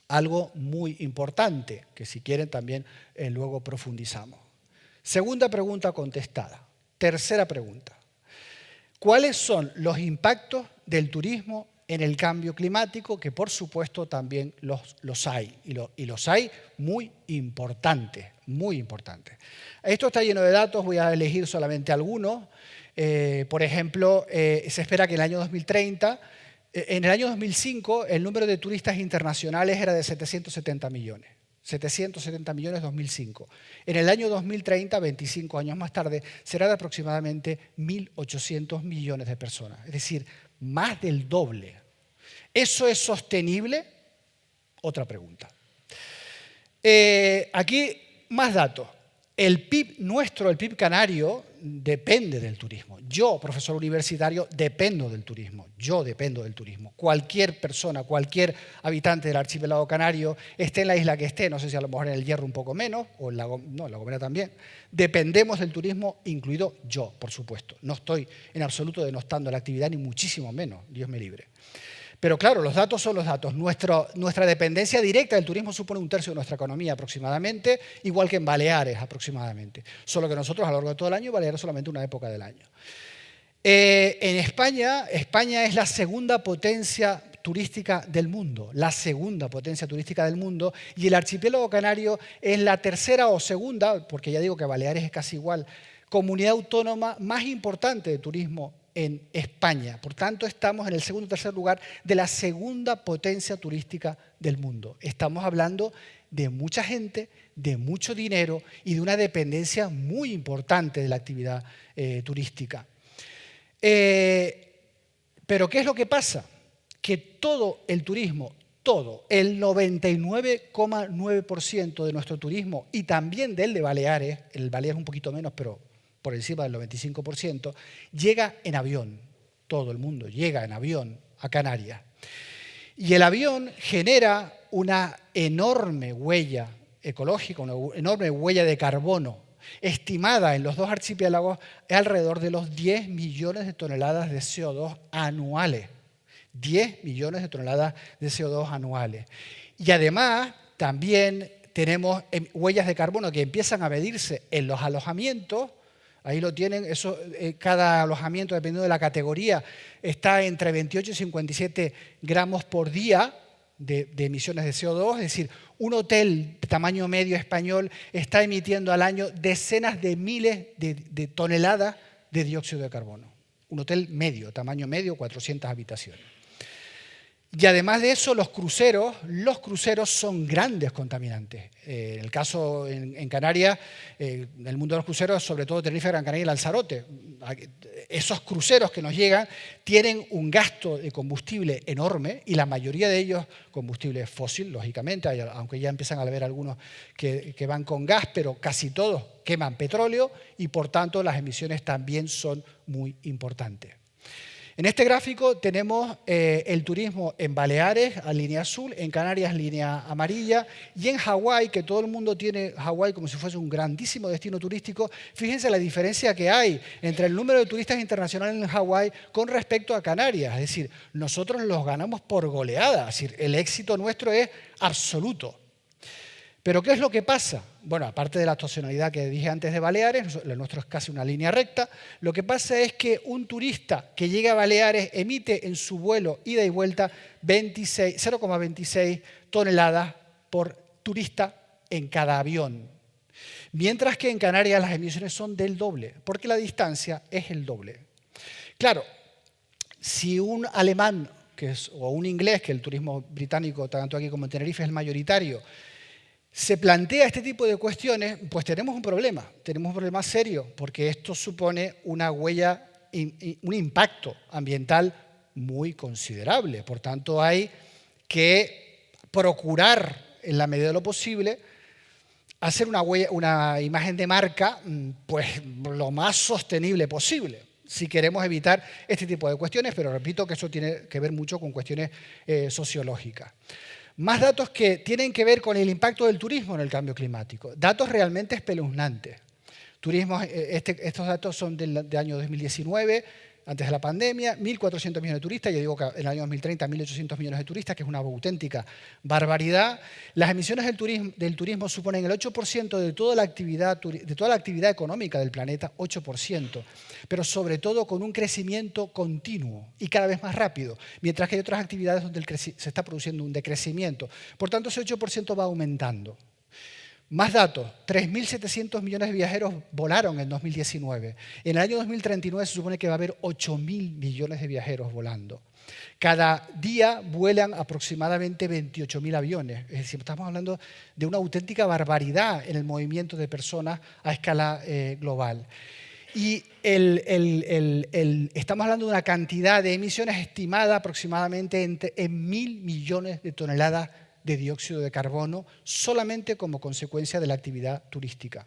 algo muy importante, que si quieren también luego profundizamos. Segunda pregunta contestada. Tercera pregunta. ¿Cuáles son los impactos del turismo en el cambio climático? Que por supuesto también los hay, y los hay muy importantes, muy importantes. Esto está lleno de datos, voy a elegir solamente algunos. Por ejemplo, se espera que en el año 2030, en el año 2005, el número de turistas internacionales era de 770 millones. 770 millones en 2005. En el año 2030, 25 años más tarde, será de aproximadamente 1.800 millones de personas. Es decir, más del doble. ¿Eso es sostenible? Otra pregunta. Aquí más datos. El PIB nuestro, el PIB canario, depende del turismo. Yo, profesor universitario, dependo del turismo. Yo dependo del turismo. Cualquier persona, cualquier habitante del archipiélago canario, esté en la isla que esté, no sé si a lo mejor en el Hierro un poco menos, o en La Gomera también, dependemos del turismo, incluido yo, por supuesto. No estoy en absoluto denostando la actividad, ni muchísimo menos, Dios me libre. Pero claro, los datos son los datos. Nuestra dependencia directa del turismo supone 1/3 de nuestra economía aproximadamente, igual que en Baleares aproximadamente. Solo que nosotros a lo largo de todo el año, Baleares solamente una época del año. En España es la segunda potencia turística del mundo, la segunda potencia turística del mundo, y el archipiélago canario es la tercera o segunda, porque ya digo que Baleares es casi igual, comunidad autónoma más importante de turismo en España. Por tanto, estamos en el segundo o tercer lugar de la segunda potencia turística del mundo. Estamos hablando de mucha gente, de mucho dinero y de una dependencia muy importante de la actividad turística. Pero ¿qué es lo que pasa? Que todo el turismo, el 99,9% de nuestro turismo y también del de Baleares, el Baleares un poquito menos, pero por encima del 95%, llega en avión. Todo el mundo llega en avión a Canarias. Y el avión genera una enorme huella ecológica, una enorme huella de carbono, estimada en los dos archipiélagos alrededor de los 10 millones de toneladas de CO2 anuales. 10 millones de toneladas de CO2 anuales. Y además también tenemos huellas de carbono que empiezan a medirse en los alojamientos. Ahí lo tienen, eso, cada alojamiento, dependiendo de la categoría, está entre 28 y 57 gramos por día de emisiones de CO2. Es decir, un hotel de tamaño medio español está emitiendo al año decenas de miles de toneladas de dióxido de carbono. Un hotel medio, tamaño medio, 400 habitaciones. Y además de eso, los cruceros son grandes contaminantes. En el caso en Canarias, en el mundo de los cruceros, sobre todo Tenerife, Gran Canaria y Lanzarote, esos cruceros que nos llegan tienen un gasto de combustible enorme y la mayoría de ellos combustible fósil, lógicamente, aunque ya empiezan a haber algunos que van con gas, pero casi todos queman petróleo y por tanto las emisiones también son muy importantes. En este gráfico tenemos el turismo en Baleares, a línea azul, en Canarias, línea amarilla, y en Hawái, que todo el mundo tiene Hawái como si fuese un grandísimo destino turístico. Fíjense la diferencia que hay entre el número de turistas internacionales en Hawái con respecto a Canarias. Es decir, nosotros los ganamos por goleada, es decir, el éxito nuestro es absoluto. ¿Pero qué es lo que pasa? Bueno, aparte de la estacionalidad que dije antes de Baleares, lo nuestro es casi una línea recta, lo que pasa es que un turista que llega a Baleares emite en su vuelo ida y vuelta 0,26 toneladas por turista en cada avión. Mientras que en Canarias las emisiones son del doble, porque la distancia es el doble. Claro, si un alemán o un inglés, que el turismo británico, tanto aquí como en Tenerife, es el mayoritario, se plantea este tipo de cuestiones, pues tenemos un problema serio, porque esto supone una huella, un impacto ambiental muy considerable. Por tanto, hay que procurar, en la medida de lo posible, hacer una imagen de marca pues, lo más sostenible posible, si queremos evitar este tipo de cuestiones, pero repito que eso tiene que ver mucho con cuestiones sociológicas. Más datos que tienen que ver con el impacto del turismo en el cambio climático. Datos realmente espeluznantes. Turismo, estos datos son del año 2019, antes de la pandemia, 1.400 millones de turistas, yo digo que en el año 2030 1.800 millones de turistas, que es una auténtica barbaridad. Las emisiones del turismo suponen el 8% de toda la actividad económica del planeta, 8%, pero sobre todo con un crecimiento continuo y cada vez más rápido, mientras que hay otras actividades donde se está produciendo un decrecimiento. Por tanto, ese 8% va aumentando. Más datos, 3.700 millones de viajeros volaron en 2019. En el año 2039 se supone que va a haber 8.000 millones de viajeros volando. Cada día vuelan aproximadamente 28.000 aviones. Es decir, estamos hablando de una auténtica barbaridad en el movimiento de personas a escala global. Y estamos hablando de una cantidad de emisiones estimada aproximadamente en 1.000 millones de toneladas de dióxido de carbono solamente como consecuencia de la actividad turística.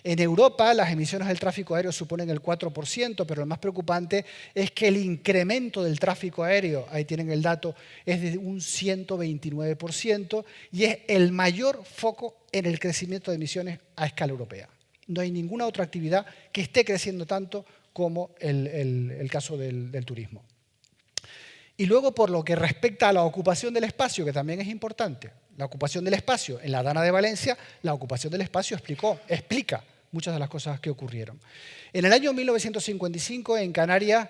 En Europa, las emisiones del tráfico aéreo suponen el 4%, pero lo más preocupante es que el incremento del tráfico aéreo, ahí tienen el dato, es de un 129% y es el mayor foco en el crecimiento de emisiones a escala europea. No hay ninguna otra actividad que esté creciendo tanto como el caso del turismo. Y luego, por lo que respecta a la ocupación del espacio, que también es importante, la ocupación del espacio en la Dana de Valencia, la ocupación del espacio explica muchas de las cosas que ocurrieron. En el año 1955, en Canarias,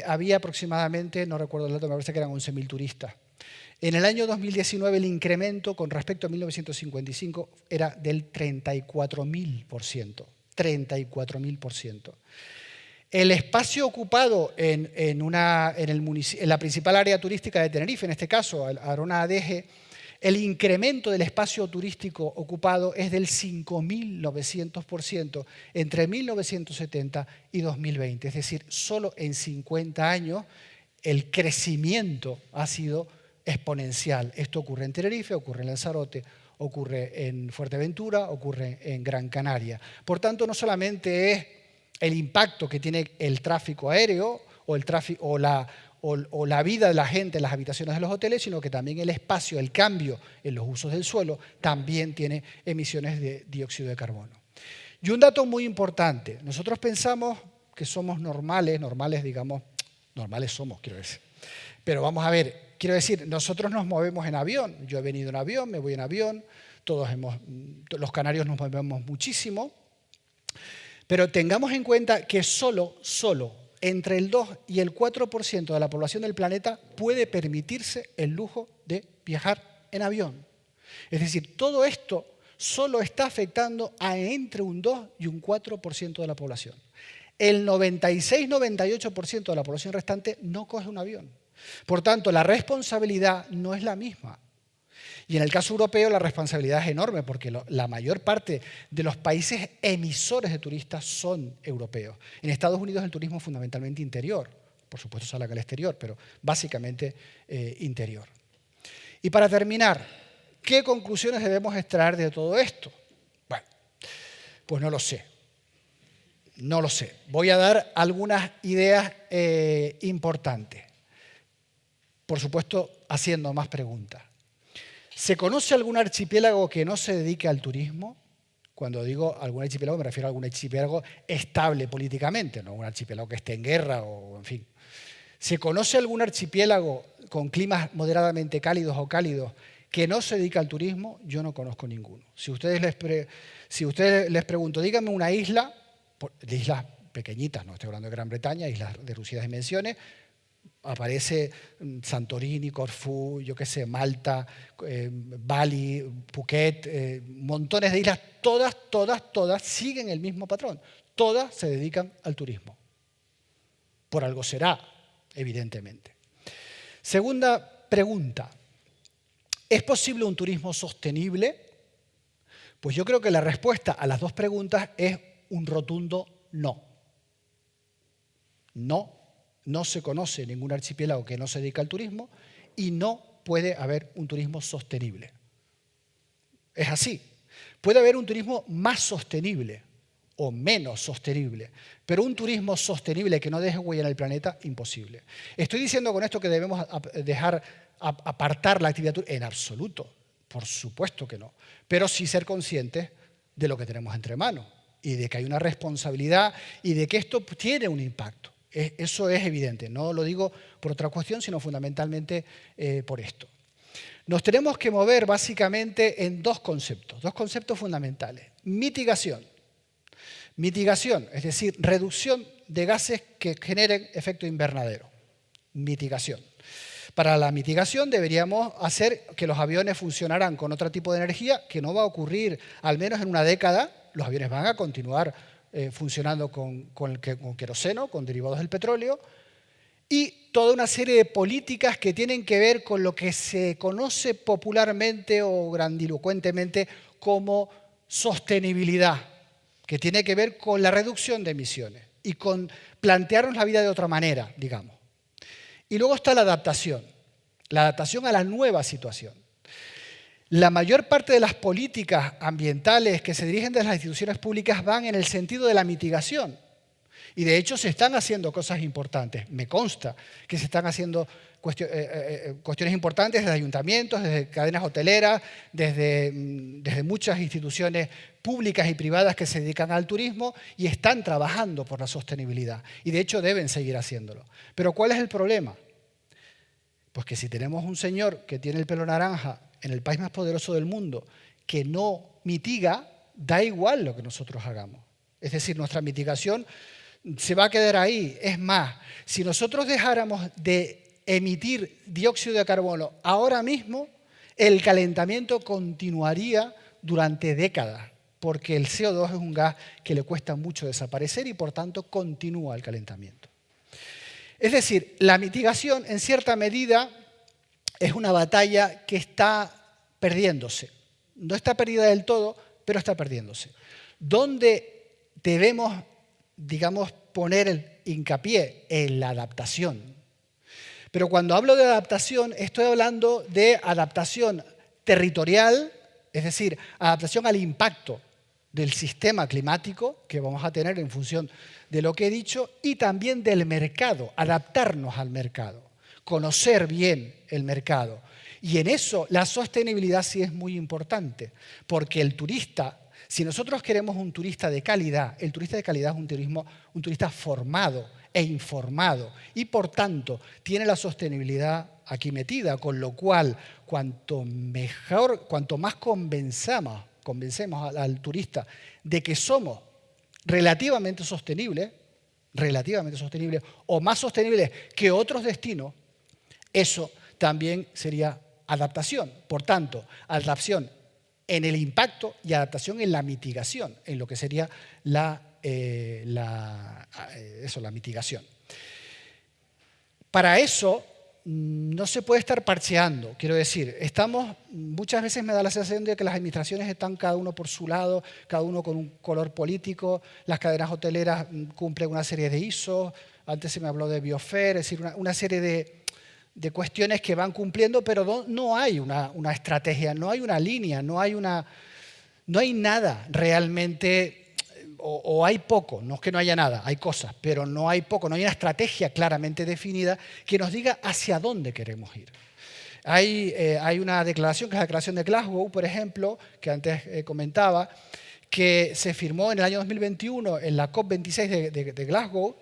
había aproximadamente, no recuerdo el dato, me parece que eran 11.000 turistas. En el año 2019, el incremento con respecto a 1955 era del 34.000%. 34.000%. El espacio ocupado en la principal área turística de Tenerife, en este caso, Arona Adeje, el incremento del espacio turístico ocupado es del 5.900% entre 1970 y 2020. Es decir, solo en 50 años el crecimiento ha sido exponencial. Esto ocurre en Tenerife, ocurre en Lanzarote, ocurre en Fuerteventura, ocurre en Gran Canaria. Por tanto, no solamente es el impacto que tiene el tráfico aéreo o la vida de la gente en las habitaciones de los hoteles, sino que también el espacio, el cambio en los usos del suelo, también tiene emisiones de dióxido de carbono. Y un dato muy importante, nosotros pensamos que somos normales digamos, normales somos, quiero decir. Pero vamos a ver, quiero decir, nosotros nos movemos en avión, yo he venido en avión, me voy en avión, los canarios nos movemos muchísimo. Pero tengamos en cuenta que solo entre el 2 y el 4% de la población del planeta puede permitirse el lujo de viajar en avión. Es decir, todo esto solo está afectando a entre un 2 y un 4% de la población. El 96-98% de la población restante no coge un avión. Por tanto, la responsabilidad no es la misma. Y en el caso europeo la responsabilidad es enorme porque la mayor parte de los países emisores de turistas son europeos. En Estados Unidos el turismo es fundamentalmente interior. Por supuesto sale al exterior, pero básicamente interior. Y para terminar, ¿qué conclusiones debemos extraer de todo esto? Bueno, pues no lo sé. No lo sé. Voy a dar algunas ideas importantes. Por supuesto, haciendo más preguntas. ¿Se conoce algún archipiélago que no se dedique al turismo? Cuando digo algún archipiélago me refiero a algún archipiélago estable políticamente, no un archipiélago que esté en guerra o en fin. ¿Se conoce algún archipiélago con climas moderadamente cálidos o cálidos que no se dedica al turismo? Yo no conozco ninguno. Si ustedes les pregunto, díganme una isla, de islas pequeñitas, no estoy hablando de Gran Bretaña, islas de reducidas dimensiones, aparece Santorini, Corfú, yo qué sé, Malta, Bali, Phuket, montones de islas, todas siguen el mismo patrón. Todas se dedican al turismo. Por algo será, evidentemente. Segunda pregunta. ¿Es posible un turismo sostenible? Pues yo creo que la respuesta a las dos preguntas es un rotundo no. No se conoce ningún archipiélago que no se dedica al turismo y no puede haber un turismo sostenible. Es así. Puede haber un turismo más sostenible o menos sostenible, pero un turismo sostenible que no deje huella en el planeta, imposible. Estoy diciendo con esto que debemos dejar apartar la actividad turística, en absoluto, por supuesto que no, pero sí ser conscientes de lo que tenemos entre manos y de que hay una responsabilidad y de que esto tiene un impacto. Eso es evidente, no lo digo por otra cuestión, sino fundamentalmente por esto. Nos tenemos que mover básicamente en dos conceptos fundamentales. Mitigación. Mitigación, es decir, reducción de gases que generen efecto invernadero. Mitigación. Para la mitigación deberíamos hacer que los aviones funcionaran con otro tipo de energía, que no va a ocurrir al menos en una década. Los aviones van a continuar funcionando con queroseno, con derivados del petróleo, y toda una serie de políticas que tienen que ver con lo que se conoce popularmente o grandilocuentemente como sostenibilidad, que tiene que ver con la reducción de emisiones y con plantearnos la vida de otra manera, digamos. Y luego está la adaptación a la nueva situación. La mayor parte de las políticas ambientales que se dirigen desde las instituciones públicas van en el sentido de la mitigación. Y de hecho se están haciendo cosas importantes. Me consta que se están haciendo cuestiones importantes desde ayuntamientos, desde cadenas hoteleras, desde muchas instituciones públicas y privadas que se dedican al turismo y están trabajando por la sostenibilidad. Y de hecho deben seguir haciéndolo. Pero ¿cuál es el problema? Pues que si tenemos un señor que tiene el pelo naranja en el país más poderoso del mundo que no mitiga, da igual lo que nosotros hagamos. Es decir, nuestra mitigación se va a quedar ahí. Es más, si nosotros dejáramos de emitir dióxido de carbono ahora mismo, el calentamiento continuaría durante décadas, porque el CO2 es un gas que le cuesta mucho desaparecer y por tanto continúa el calentamiento. Es decir, la mitigación en cierta medida es una batalla que está perdiéndose. No está perdida del todo, pero está perdiéndose. ¿Dónde debemos, digamos, poner el hincapié? En la adaptación. Pero cuando hablo de adaptación, estoy hablando de adaptación territorial, es decir, adaptación al impacto del sistema climático que vamos a tener en función de lo que he dicho, y también del mercado, adaptarnos al mercado, conocer bien el mercado. Y en eso la sostenibilidad sí es muy importante, porque el turista, si nosotros queremos un turista de calidad, el turista de calidad es un turista formado e informado y por tanto tiene la sostenibilidad aquí metida, con lo cual cuanto más convencemos al turista de que somos relativamente sostenibles o más sostenibles que otros destinos, eso también sería adaptación. Por tanto, adaptación en el impacto y adaptación en la mitigación, en lo que sería la mitigación. Para eso no se puede estar parcheando, quiero decir, muchas veces me da la sensación de que las administraciones están cada uno por su lado, cada uno con un color político, las cadenas hoteleras cumplen una serie de ISO, antes se me habló de Biofer, es decir, una serie de cuestiones que van cumpliendo, pero no hay una estrategia, no hay una línea, no hay nada realmente, o hay poco, no es que no haya nada, hay cosas, pero no hay poco, no hay una estrategia claramente definida que nos diga hacia dónde queremos ir. Hay una declaración, que es la Declaración de Glasgow, por ejemplo, que antes comentaba, que se firmó en el año 2021 en la COP26 de Glasgow,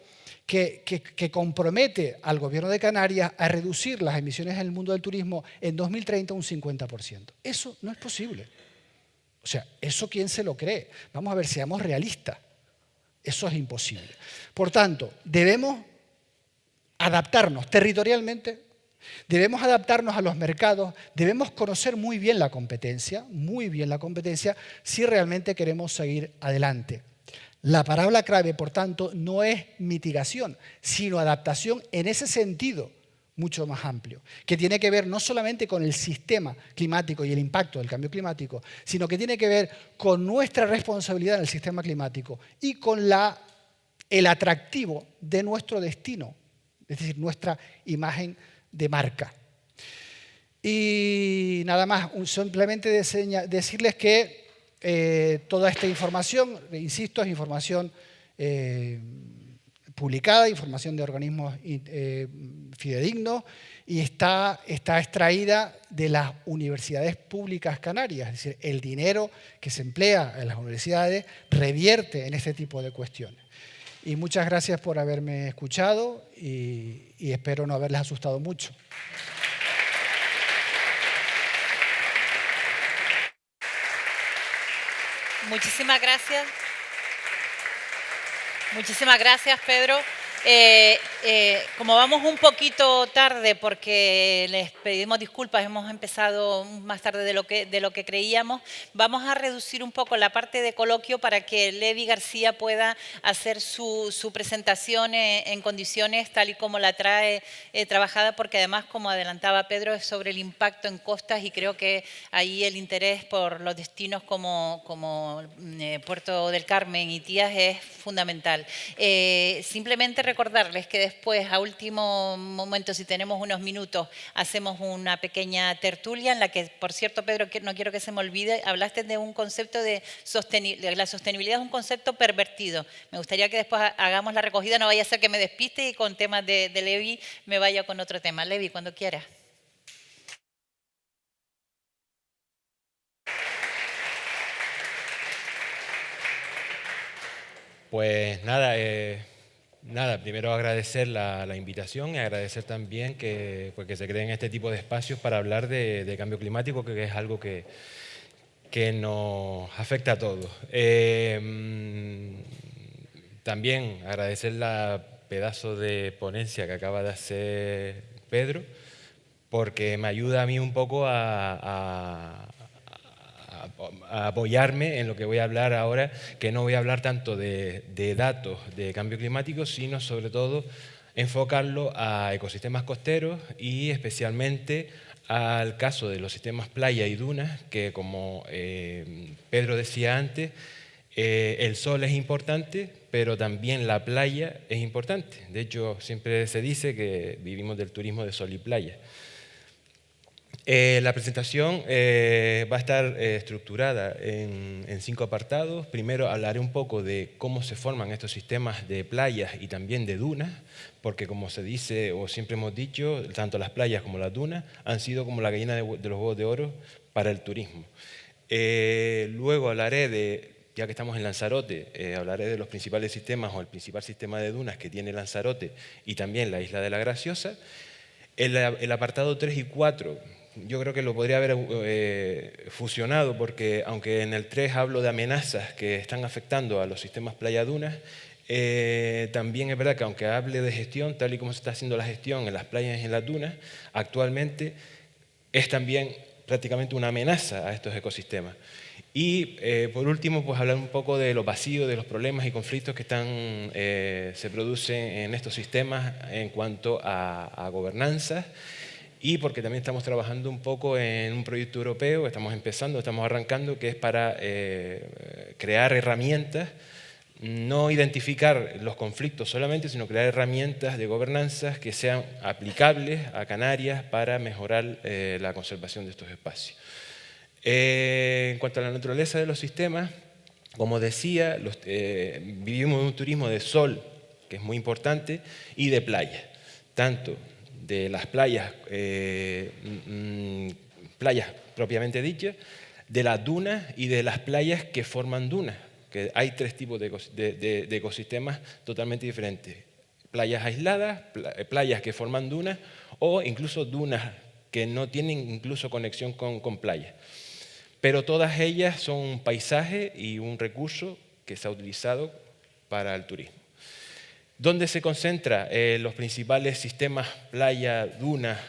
que compromete al gobierno de Canarias a reducir las emisiones en el mundo del turismo en 2030 un 50%. Eso no es posible. O sea, ¿eso quién se lo cree? Vamos a ver, seamos realistas. Eso es imposible. Por tanto, debemos adaptarnos territorialmente, debemos adaptarnos a los mercados, debemos conocer muy bien la competencia, si realmente queremos seguir adelante. La palabra clave, por tanto, no es mitigación, sino adaptación en ese sentido mucho más amplio, que tiene que ver no solamente con el sistema climático y el impacto del cambio climático, sino que tiene que ver con nuestra responsabilidad en el sistema climático y con el atractivo de nuestro destino, es decir, nuestra imagen de marca. Y nada más, simplemente decirles que toda esta información, insisto, es información publicada, información de organismos fidedignos y está extraída de las universidades públicas canarias. Es decir, el dinero que se emplea en las universidades revierte en este tipo de cuestiones. Y muchas gracias por haberme escuchado y espero no haberles asustado mucho. Muchísimas gracias. Muchísimas gracias, Pedro. Como vamos un poquito tarde, porque les pedimos disculpas, hemos empezado más tarde de lo que creíamos, vamos a reducir un poco la parte de coloquio para que Levi García pueda hacer su presentación en condiciones tal y como la trae trabajada, porque además, como adelantaba Pedro, es sobre el impacto en costas y creo que ahí el interés por los destinos como Puerto del Carmen y Tías es fundamental. Simplemente recordarles que después, a último momento, si tenemos unos minutos, hacemos una pequeña tertulia en la que, por cierto, Pedro, no quiero que se me olvide, hablaste de un concepto de la sostenibilidad, es un concepto pervertido. Me gustaría que después hagamos la recogida, no vaya a ser que me despiste y con temas de Levi me vaya con otro tema. Levi, cuando quieras. Pues nada, primero agradecer la invitación y agradecer también que se creen este tipo de espacios para hablar de cambio climático, que es algo que nos afecta a todos. También agradecer la pedazo de ponencia que acaba de hacer Pedro, porque me ayuda a mí un poco a apoyarme en lo que voy a hablar ahora, que no voy a hablar tanto de datos de cambio climático, sino sobre todo enfocarlo a ecosistemas costeros y especialmente al caso de los sistemas playa y dunas, que como Pedro decía antes, el sol es importante, pero también la playa es importante. De hecho, siempre se dice que vivimos del turismo de sol y playa. La presentación va a estar estructurada en 5 apartados. Primero hablaré un poco de cómo se forman estos sistemas de playas y también de dunas, porque como se dice o siempre hemos dicho, tanto las playas como las dunas han sido como la gallina de los huevos de oro para el turismo. Luego hablaré ya que estamos en Lanzarote, hablaré de los principales sistemas o el principal sistema de dunas que tiene Lanzarote y también la isla de La Graciosa. El apartado 3 y 4, yo creo que lo podría haber fusionado, porque aunque en el 3 hablo de amenazas que están afectando a los sistemas playa-dunas, también es verdad que aunque hable de gestión, tal y como se está haciendo la gestión en las playas y en las dunas, actualmente es también prácticamente una amenaza a estos ecosistemas. Y por último, pues hablar un poco de los vacíos, de los problemas y conflictos que se producen en estos sistemas en cuanto a gobernanza, y porque también estamos trabajando un poco en un proyecto europeo, estamos arrancando, que es para crear herramientas, no identificar los conflictos solamente, sino crear herramientas de gobernanza que sean aplicables a Canarias para mejorar la conservación de estos espacios. En cuanto a la naturaleza de los sistemas, como decía, vivimos en un turismo de sol, que es muy importante, y de playa, tanto de las playas propiamente dichas, de las dunas y de las playas que forman dunas, que hay 3 tipos de ecosistemas totalmente diferentes. Playas aisladas, playas que forman dunas o incluso dunas que no tienen incluso conexión con playas. Pero todas ellas son un paisaje y un recurso que se ha utilizado para el turismo. ¿Dónde se concentran los principales sistemas playa, dunas,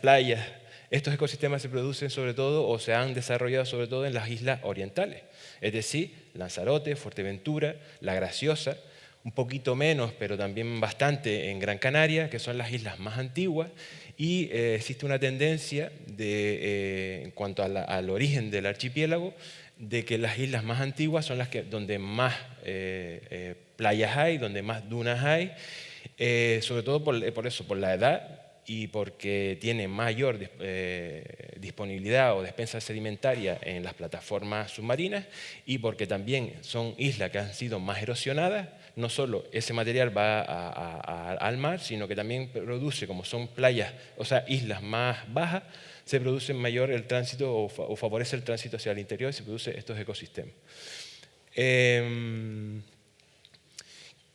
playas? Estos ecosistemas se producen sobre todo o se han desarrollado sobre todo en las islas orientales, es decir, Lanzarote, Fuerteventura, La Graciosa, un poquito menos, pero también bastante en Gran Canaria, que son las islas más antiguas, y existe una tendencia en cuanto al origen del archipiélago, de que las islas más antiguas son las donde más playas hay, donde más dunas hay, sobre todo por la edad y porque tiene mayor disponibilidad o despensa sedimentaria en las plataformas submarinas y porque también son islas que han sido más erosionadas. No solo ese material va al mar, sino que también produce, como son playas, o sea, islas más bajas, se produce mayor el tránsito o favorece el tránsito hacia el interior y se producen estos ecosistemas.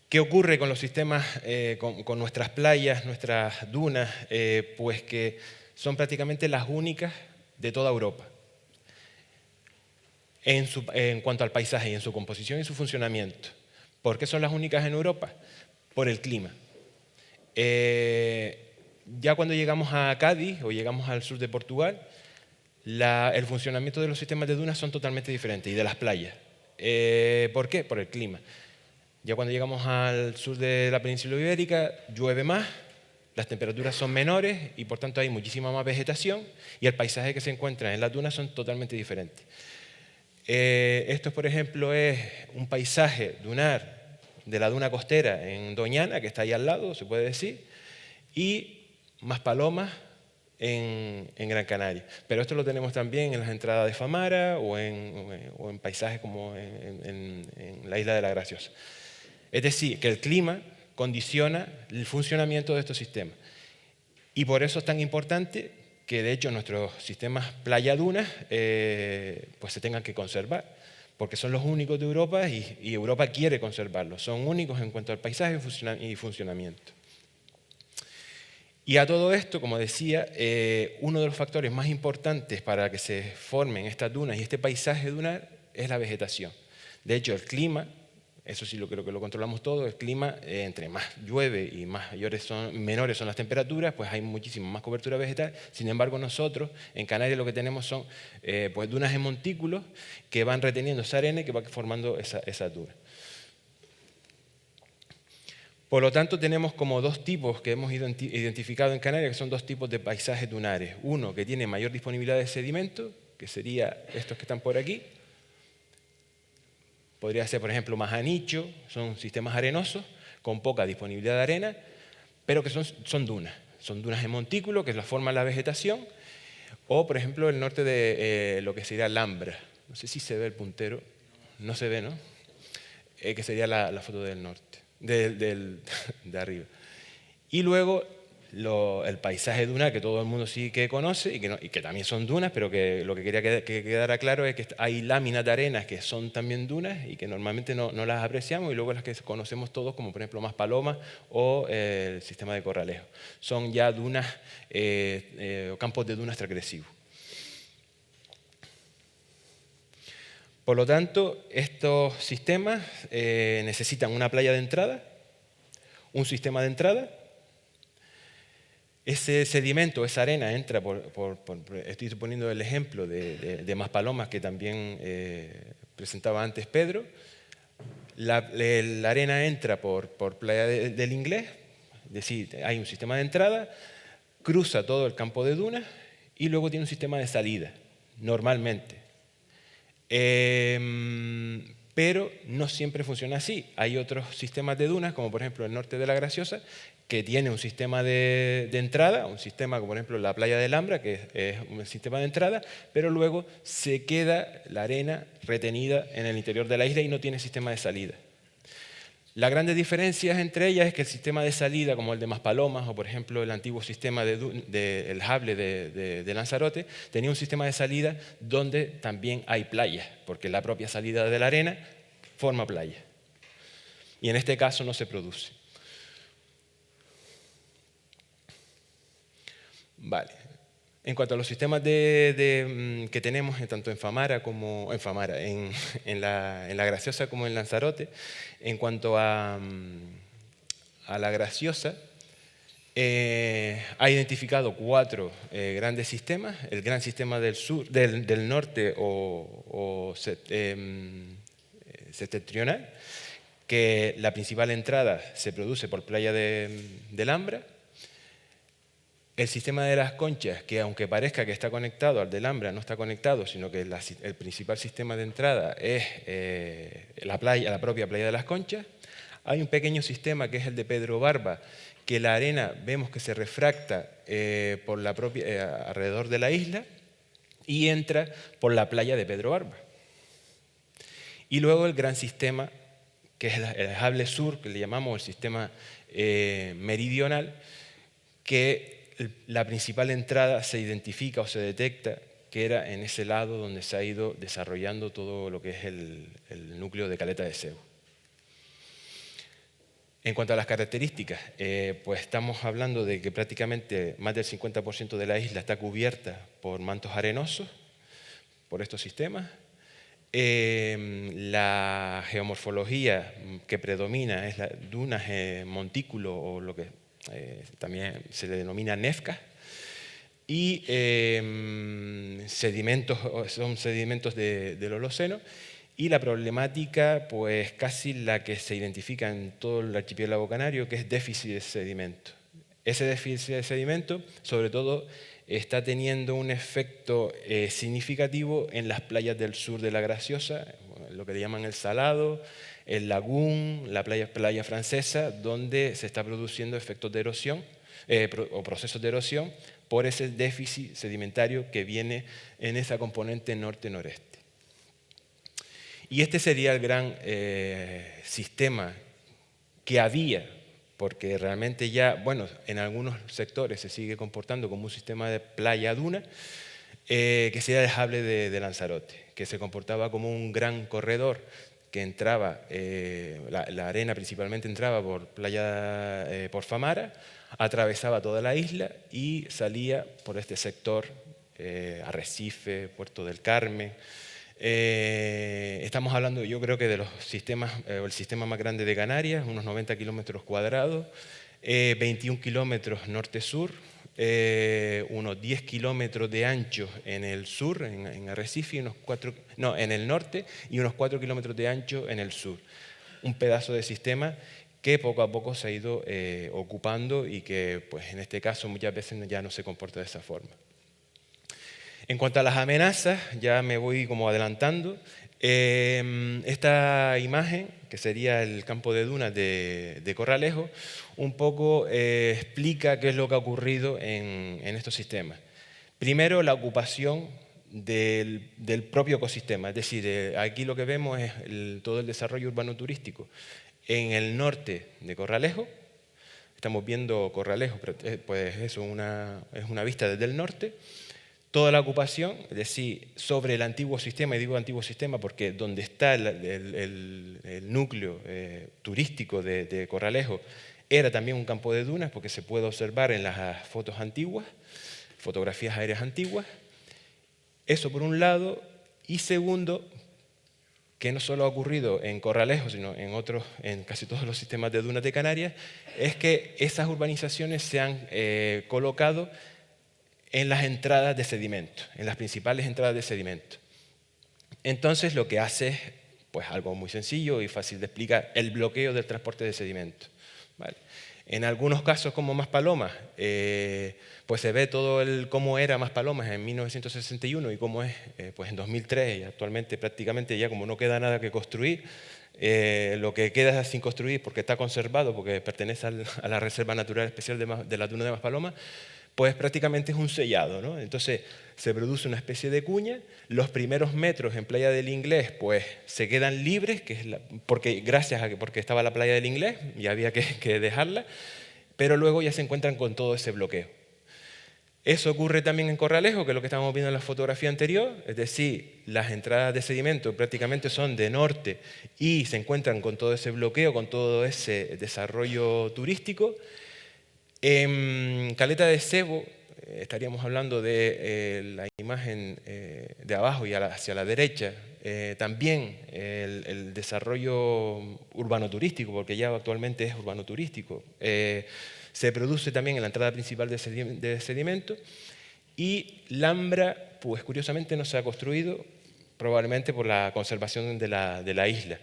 ¿Qué ocurre con los sistemas, con nuestras playas, nuestras dunas? Pues que son prácticamente las únicas de toda Europa en cuanto al paisaje y en su composición y su funcionamiento. ¿Por qué son las únicas en Europa? Por el clima. Ya cuando llegamos a Cádiz o llegamos al sur de Portugal, el funcionamiento de los sistemas de dunas son totalmente diferentes y de las playas. ¿Por qué? Por el clima. Ya cuando llegamos al sur de la península ibérica, llueve más, las temperaturas son menores y por tanto hay muchísima más vegetación y el paisaje que se encuentra en las dunas son totalmente diferentes. Esto, por ejemplo, es un paisaje dunar de la duna costera en Doñana, que está ahí al lado, se puede decir, y Maspalomas en Gran Canaria. Pero esto lo tenemos también en las entradas de Famara o en paisajes como en la isla de la Graciosa. Es decir, que el clima condiciona el funcionamiento de estos sistemas. Y por eso es tan importante que, de hecho, nuestros sistemas playa-dunas pues se tengan que conservar, porque son los únicos de Europa y Europa quiere conservarlos. Son únicos en cuanto al paisaje y funcionamiento. Y a todo esto, como decía, uno de los factores más importantes para que se formen estas dunas y este paisaje dunar es la vegetación. De hecho, el clima, eso sí creo que lo controlamos todo, el clima, entre más llueve y menores son las temperaturas, pues hay muchísima más cobertura vegetal. Sin embargo, nosotros en Canarias lo que tenemos son pues dunas en montículos que van reteniendo esa arena y que va formando esa duna. Por lo tanto, tenemos como dos tipos que hemos identificado en Canarias, que son dos tipos de paisajes dunares. Uno que tiene mayor disponibilidad de sedimento, que sería estos que están por aquí. Podría ser, por ejemplo, más ancho, son sistemas arenosos, con poca disponibilidad de arena, pero que son dunas. Son dunas en montículo, que la forman la vegetación. O, por ejemplo, el norte de lo que sería Alhambra. No sé si se ve el puntero. No se ve, ¿no? Que sería la foto del norte. De arriba. Y luego el paisaje dunar que todo el mundo sí que conoce y que también son dunas, pero que lo que quería que quedara claro es que hay láminas de arenas que son también dunas y que normalmente no las apreciamos, y luego las que conocemos todos, como por ejemplo Maspalomas o el sistema de Corralejo. Son ya dunas, campos de dunas transgresivos. Por lo tanto, estos sistemas necesitan una playa de entrada, un sistema de entrada. Ese sedimento, esa arena entra estoy poniendo el ejemplo de Maspalomas que también presentaba antes Pedro. La arena entra por Playa del Inglés, es decir, hay un sistema de entrada, cruza todo el campo de dunas y luego tiene un sistema de salida, normalmente. Pero no siempre funciona así. Hay otros sistemas de dunas, como por ejemplo el norte de la Graciosa, que tiene un sistema de entrada, un sistema como por ejemplo la playa de Alhambra, que es un sistema de entrada, pero luego se queda la arena retenida en el interior de la isla y no tiene sistema de salida. Las grandes diferencias entre ellas es que el sistema de salida, como el de Maspalomas o por ejemplo el antiguo sistema el Hable de Lanzarote, tenía un sistema de salida donde también hay playas, porque la propia salida de la arena forma playa. Y en este caso no se produce. Vale. En cuanto a los sistemas que tenemos tanto en Famara como en la Graciosa como en Lanzarote, en cuanto a la Graciosa, ha identificado 4 grandes sistemas: el gran sistema del norte o septentrional, que la principal entrada se produce por Playa de Alhambra. El sistema de las Conchas, que aunque parezca que está conectado al de Alhambra, no está conectado, sino que el principal sistema de entrada es la propia Playa de las Conchas. Hay un pequeño sistema que es el de Pedro Barba, que la arena vemos que se refracta por alrededor de la isla y entra por la playa de Pedro Barba. Y luego el gran sistema, que es el Hable Sur, que le llamamos el sistema meridional, que la principal entrada se identifica o se detecta que era en ese lado donde se ha ido desarrollando todo lo que es el núcleo de Caleta de Sebo. En cuanto a las características, pues estamos hablando de que prácticamente más del 50% de la isla está cubierta por mantos arenosos, por estos sistemas. La geomorfología que predomina es la dunas, montículo o lo que también se le denomina nefcas. Y son sedimentos del Holoceno. Y la problemática, pues casi la que se identifica en todo el archipiélago canario, que es déficit de sedimento. Ese déficit de sedimento, sobre todo, está teniendo un efecto significativo en las playas del sur de la Graciosa, lo que le llaman el Salado, el Lagún, la playa francesa, donde se está produciendo efectos de erosión o procesos de erosión por ese déficit sedimentario que viene en esa componente norte-noreste. Y este sería el gran sistema que había, porque realmente ya, bueno, en algunos sectores se sigue comportando como un sistema de playa-duna, que sería el Hable de Lanzarote, que se comportaba como un gran corredor que entraba, la arena principalmente entraba por por Famara, atravesaba toda la isla y salía por este sector, Arrecife, Puerto del Carmen. Estamos hablando, yo creo que de los sistemas, el sistema más grande de Canarias, unos 90 kilómetros cuadrados, 21 kilómetros norte-sur, unos 10 kilómetros de ancho en el sur, en Arrecife, en el norte, y unos 4 kilómetros de ancho en el sur. Un pedazo de sistema que poco a poco se ha ido ocupando y que, pues, en este caso muchas veces ya no se comporta de esa forma. En cuanto a las amenazas, ya me voy como adelantando. Esta imagen, que sería el campo de dunas de Corralejo, un poco explica qué es lo que ha ocurrido en estos sistemas. Primero, la ocupación del propio ecosistema, es decir, aquí lo que vemos es todo el desarrollo urbano-turístico en el norte de Corralejo. Estamos viendo Corralejo, pues eso es una vista desde el norte. Toda la ocupación, es decir, sobre el antiguo sistema, y digo antiguo sistema porque donde está el núcleo turístico de Corralejo era también un campo de dunas, porque se puede observar en las fotos antiguas, fotografías aéreas antiguas. Eso por un lado. Y segundo, que no solo ha ocurrido en Corralejo, sino en casi todos los sistemas de dunas de Canarias, es que esas urbanizaciones se han colocado en las entradas de sedimento, en las principales entradas de sedimento. Entonces lo que hace es, pues, algo muy sencillo y fácil de explicar, el bloqueo del transporte de sedimento. ¿Vale? En algunos casos, como Maspalomas, pues se ve cómo era Maspalomas en 1961 y cómo es pues en 2003, y actualmente prácticamente ya como no queda nada que construir, lo que queda sin construir porque está conservado, porque pertenece a la Reserva Natural Especial de la Duna de Maspalomas, pues prácticamente es un sellado, ¿no? Entonces se produce una especie de cuña. Los primeros metros en Playa del Inglés pues se quedan libres, porque estaba la Playa del Inglés y había que dejarla, pero luego ya se encuentran con todo ese bloqueo. Eso ocurre también en Corralejo, que es lo que estábamos viendo en la fotografía anterior, es decir, las entradas de sedimento prácticamente son de norte y se encuentran con todo ese bloqueo, con todo ese desarrollo turístico. En Caleta de Sebo, estaríamos hablando de la imagen de abajo y hacia la derecha, también el desarrollo urbano-turístico, porque ya actualmente es urbano-turístico, se produce también en la entrada principal de sedimento, y Lambra, pues curiosamente no se ha construido, probablemente por la conservación de la isla.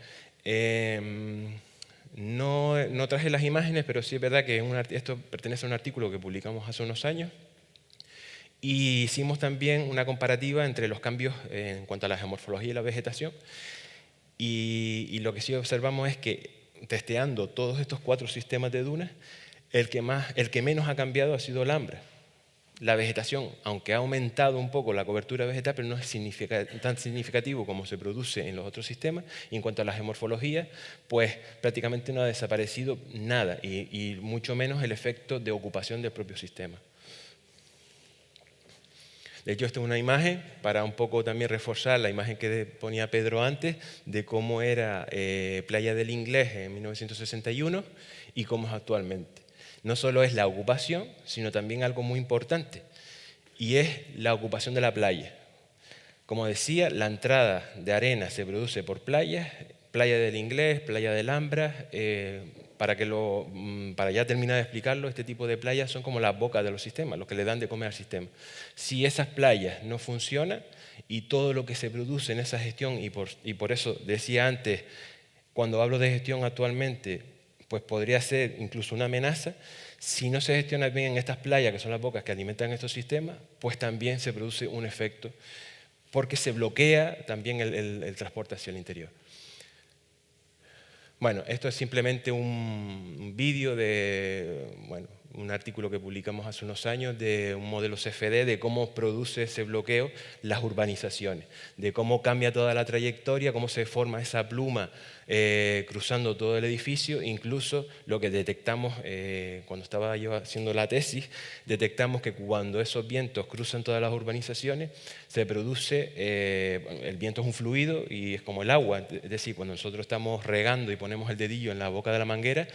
No traje las imágenes, pero sí es verdad que esto pertenece a un artículo que publicamos hace unos años, y hicimos también una comparativa entre los cambios en cuanto a la geomorfología y la vegetación, y lo que sí observamos es que testeando todos estos 4 sistemas de dunas, el que menos ha cambiado ha sido el Ambra. La vegetación, aunque ha aumentado un poco la cobertura vegetal, pero no es tan significativo como se produce en los otros sistemas. Y en cuanto a la geomorfología, pues prácticamente no ha desaparecido nada, y mucho menos el efecto de ocupación del propio sistema. De hecho, esta es una imagen para un poco también reforzar la imagen que ponía Pedro antes de cómo era Playa del Inglés en 1961 y cómo es actualmente. No solo es la ocupación, sino también algo muy importante, y es la ocupación de la playa. Como decía, la entrada de arena se produce por playas, Playa del Inglés, Playa del Ambra. Para ya terminar de explicarlo, este tipo de playas son como las bocas de los sistemas, los que le dan de comer al sistema. Si esas playas no funcionan y todo lo que se produce en esa gestión, y por eso decía antes, cuando hablo de gestión actualmente, pues podría ser incluso una amenaza. Si no se gestiona bien en estas playas, que son las bocas que alimentan estos sistemas, pues también se produce un efecto, porque se bloquea también el transporte hacia el interior. Bueno, esto es simplemente un vídeo de un artículo que publicamos hace unos años de un modelo CFD de cómo produce ese bloqueo las urbanizaciones, de cómo cambia toda la trayectoria, cómo se forma esa pluma cruzando todo el edificio. Incluso lo que detectamos cuando estaba yo haciendo la tesis, detectamos que cuando esos vientos cruzan todas las urbanizaciones, se produce, el viento es un fluido y es como el agua, es decir, cuando nosotros estamos regando y ponemos el dedillo en la boca de la manguera,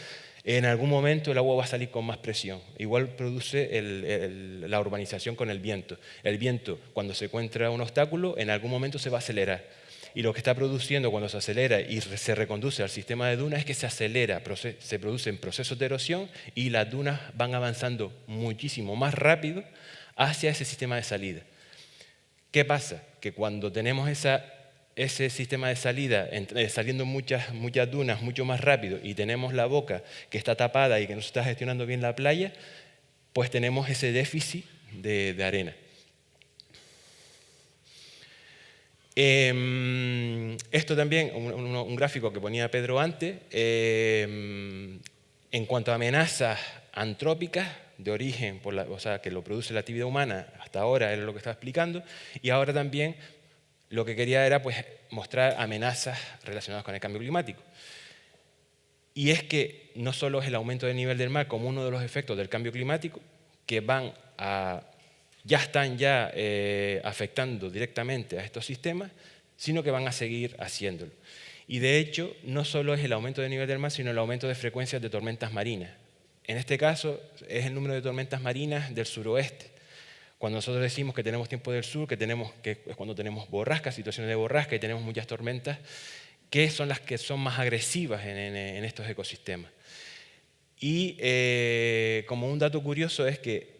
en algún momento el agua va a salir con más presión. Igual produce la urbanización con el viento. El viento, cuando se encuentra un obstáculo, en algún momento se va a acelerar. Y lo que está produciendo cuando se acelera y se reconduce al sistema de dunas es que se acelera, se producen procesos de erosión y las dunas van avanzando muchísimo más rápido hacia ese sistema de salida. ¿Qué pasa? Que cuando tenemos ese sistema de salida, saliendo muchas dunas mucho más rápido, y tenemos la boca que está tapada y que no se está gestionando bien la playa, pues tenemos ese déficit de arena. Esto también, un gráfico que ponía Pedro antes, en cuanto a amenazas antrópicas de origen, que lo produce la actividad humana, hasta ahora era lo que estaba explicando, y ahora también lo que quería era pues, mostrar amenazas relacionadas con el cambio climático. Y es que no solo es el aumento del nivel del mar como uno de los efectos del cambio climático, que ya están afectando directamente a estos sistemas, sino que van a seguir haciéndolo. Y de hecho, no solo es el aumento del nivel del mar, sino el aumento de frecuencias de tormentas marinas. En este caso, es el número de tormentas marinas del suroeste. Cuando nosotros decimos que tenemos tiempo del sur, que es cuando tenemos borrascas, situaciones de borrasca, y tenemos muchas tormentas, que son las que son más agresivas en estos ecosistemas. Y como un dato curioso es que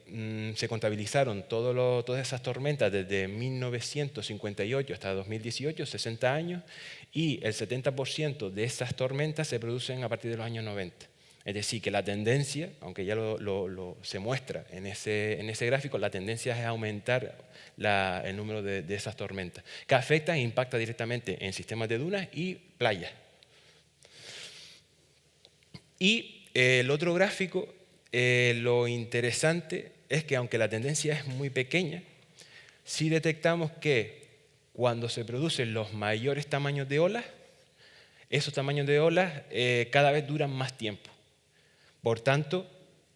se contabilizaron todas esas tormentas desde 1958 hasta 2018, 60 años, y el 70% de esas tormentas se producen a partir de los años 90. Es decir, que la tendencia, aunque ya se muestra en ese gráfico, la tendencia es aumentar el número de esas tormentas, que afectan e impactan directamente en sistemas de dunas y playas. Y el otro gráfico, lo interesante es que aunque la tendencia es muy pequeña, sí detectamos que cuando se producen los mayores tamaños de olas, esos tamaños de olas cada vez duran más tiempo. Por tanto,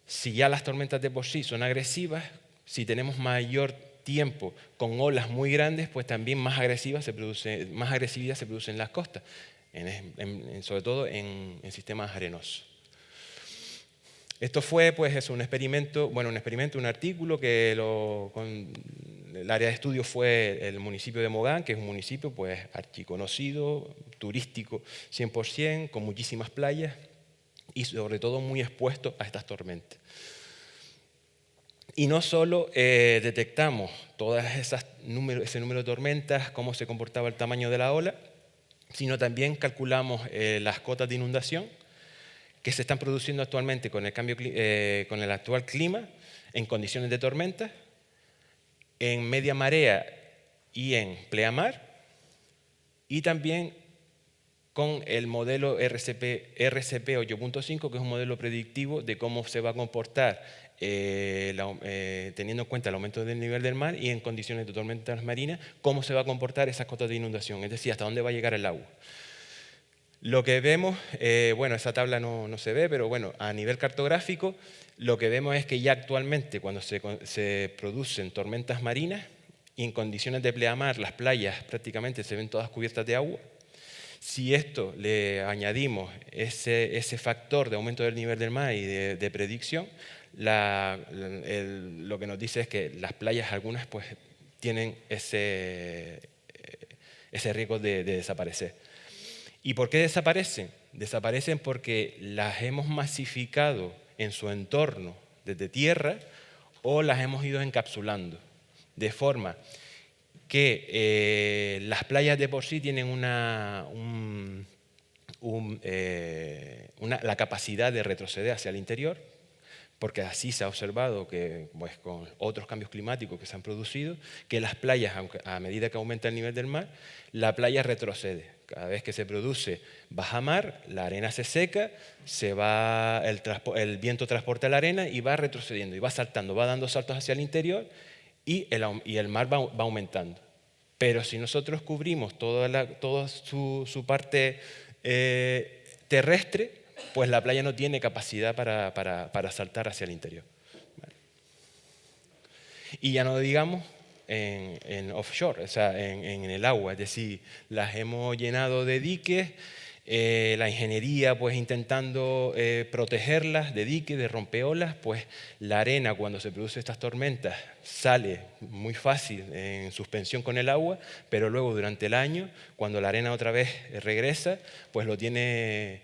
si ya las tormentas de por sí son agresivas, si tenemos mayor tiempo con olas muy grandes, pues también más agresividad se produce en las costas, sobre todo en sistemas arenosos. Esto fue pues, un artículo que el área de estudio fue el municipio de Mogán, que es un municipio pues, archiconocido, turístico 100%, con muchísimas playas, y sobre todo muy expuesto a estas tormentas. Y no solo detectamos ese número de tormentas, cómo se comportaba el tamaño de la ola, sino también calculamos las cotas de inundación que se están produciendo actualmente con el actual clima, en condiciones de tormenta, en media marea y en pleamar, y también con el modelo RCP 8.5, que es un modelo predictivo de cómo se va a comportar teniendo en cuenta el aumento del nivel del mar y en condiciones de tormentas marinas, cómo se va a comportar esas cotas de inundación, es decir, hasta dónde va a llegar el agua. Lo que vemos, bueno, esa tabla no se ve, pero bueno, a nivel cartográfico, lo que vemos es que ya actualmente cuando se producen tormentas marinas y en condiciones de pleamar, las playas prácticamente se ven todas cubiertas de agua. Si esto le añadimos ese factor de aumento del nivel del mar y de predicción, lo que nos dice es que las playas algunas pues, tienen ese riesgo de desaparecer. ¿Y por qué desaparecen? Desaparecen porque las hemos masificado en su entorno desde tierra o las hemos ido encapsulando, de forma que las playas de por sí tienen la capacidad de retroceder hacia el interior, porque así se ha observado que pues, con otros cambios climáticos que se han producido, que las playas, a medida que aumenta el nivel del mar, la playa retrocede. Cada vez que se produce bajamar, la arena se seca, el viento transporta la arena y va retrocediendo, y va saltando, va dando saltos hacia el interior y el mar va aumentando. Pero si nosotros cubrimos toda su parte terrestre, pues la playa no tiene capacidad para saltar hacia el interior. ¿Vale? Y ya no digamos en offshore, o sea, en el agua, es decir, las hemos llenado de diques, la ingeniería pues intentando protegerlas de diques, de rompeolas, pues la arena cuando se producen estas tormentas sale muy fácil en suspensión con el agua, pero luego durante el año, cuando la arena otra vez regresa, pues lo tiene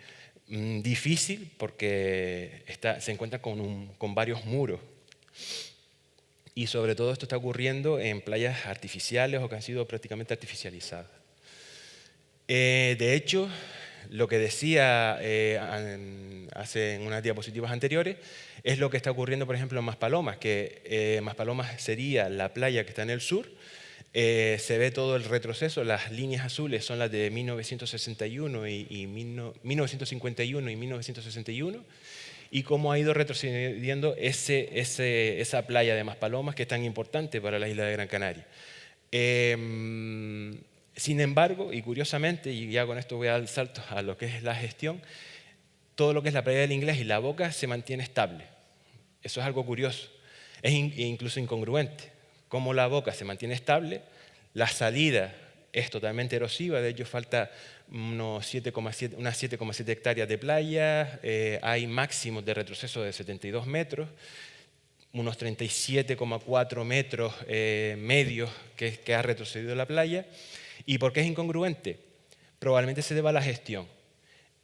difícil porque se encuentra con varios muros. Y sobre todo esto está ocurriendo en playas artificiales o que han sido prácticamente artificializadas. De hecho, lo que decía en unas diapositivas anteriores es lo que está ocurriendo, por ejemplo, en Maspalomas, que Maspalomas sería la playa que está en el sur. Se ve todo el retroceso, las líneas azules son las de 1961 1951 y 1961, y cómo ha ido retrocediendo esa playa de Maspalomas que es tan importante para la isla de Gran Canaria. Sin embargo, y curiosamente, y ya con esto voy a dar el salto a lo que es la gestión, todo lo que es la playa del Inglés y la Boca se mantiene estable. Eso es algo curioso, es incluso incongruente. Como la Boca se mantiene estable, la salida es totalmente erosiva, de hecho falta unas 7,7 hectáreas de playa, hay máximos de retroceso de 72 metros, unos 37,4 metros medios que ha retrocedido la playa. ¿Y por qué es incongruente? Probablemente se deba a la gestión.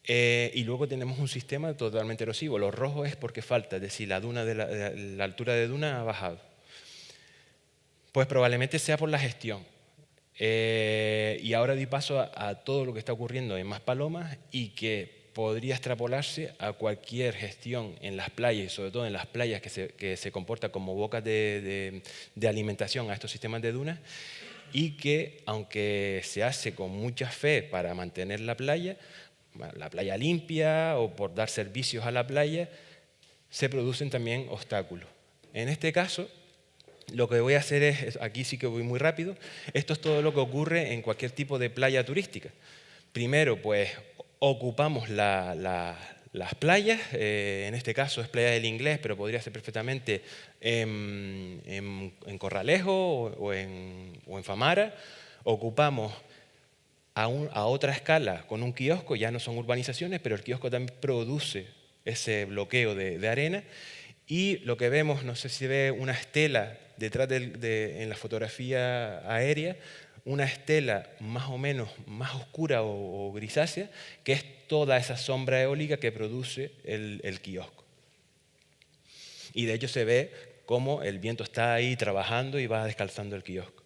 Y luego tenemos un sistema totalmente erosivo. Lo rojo es porque falta, es decir, la altura de duna ha bajado. Pues probablemente sea por la gestión. Y ahora di paso a todo lo que está ocurriendo en Maspalomas y que podría extrapolarse a cualquier gestión en las playas, y sobre todo en las playas que se comportan como bocas de alimentación a estos sistemas de dunas, y que, aunque se hace con mucha fe para mantener la playa limpia o por dar servicios a la playa, se producen también obstáculos. En este caso, lo que voy a hacer es, aquí sí que voy muy rápido, esto es todo lo que ocurre en cualquier tipo de playa turística. Primero, pues, ocupamos las playas, en este caso es Playa del Inglés, pero podría ser perfectamente en Corralejo o en Famara. Ocupamos a otra escala con un kiosco, ya no son urbanizaciones, pero el kiosco también produce ese bloqueo de arena. Y lo que vemos, no sé si ve una estela detrás en la fotografía aérea, una estela más o menos más oscura o grisácea, que es toda esa sombra eólica que produce el kiosco. Y de hecho se ve cómo el viento está ahí trabajando y va descalzando el kiosco.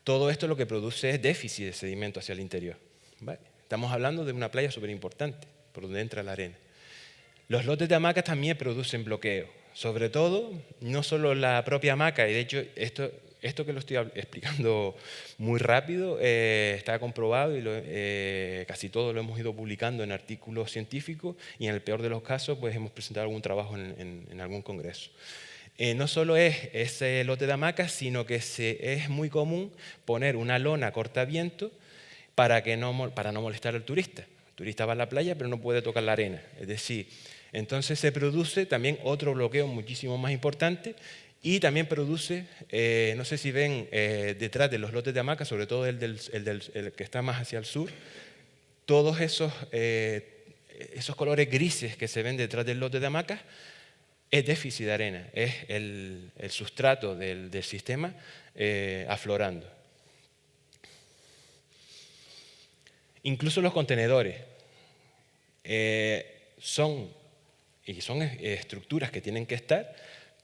Todo esto lo que produce es déficit de sedimento hacia el interior. ¿Vale? Estamos hablando de una playa súper importante, por donde entra la arena. Los lotes de hamacas también producen bloqueo. Sobre todo, no solo la propia hamaca, y de hecho esto esto que lo estoy explicando muy rápido está comprobado y casi todo lo hemos ido publicando en artículos científicos y en el peor de los casos pues hemos presentado algún trabajo en algún congreso. No solo es ese lote de hamacas, sino que es muy común poner una lona cortaviento para no molestar al turista. El turista va a la playa pero no puede tocar la arena. Es decir, entonces se produce también otro bloqueo muchísimo más importante y también produce, no sé si ven detrás de los lotes de hamacas, sobre todo el que está más hacia el sur, todos esos colores grises que se ven detrás del lote de hamacas es déficit de arena, es el sustrato del sistema aflorando. Incluso los contenedores son estructuras que tienen que estar,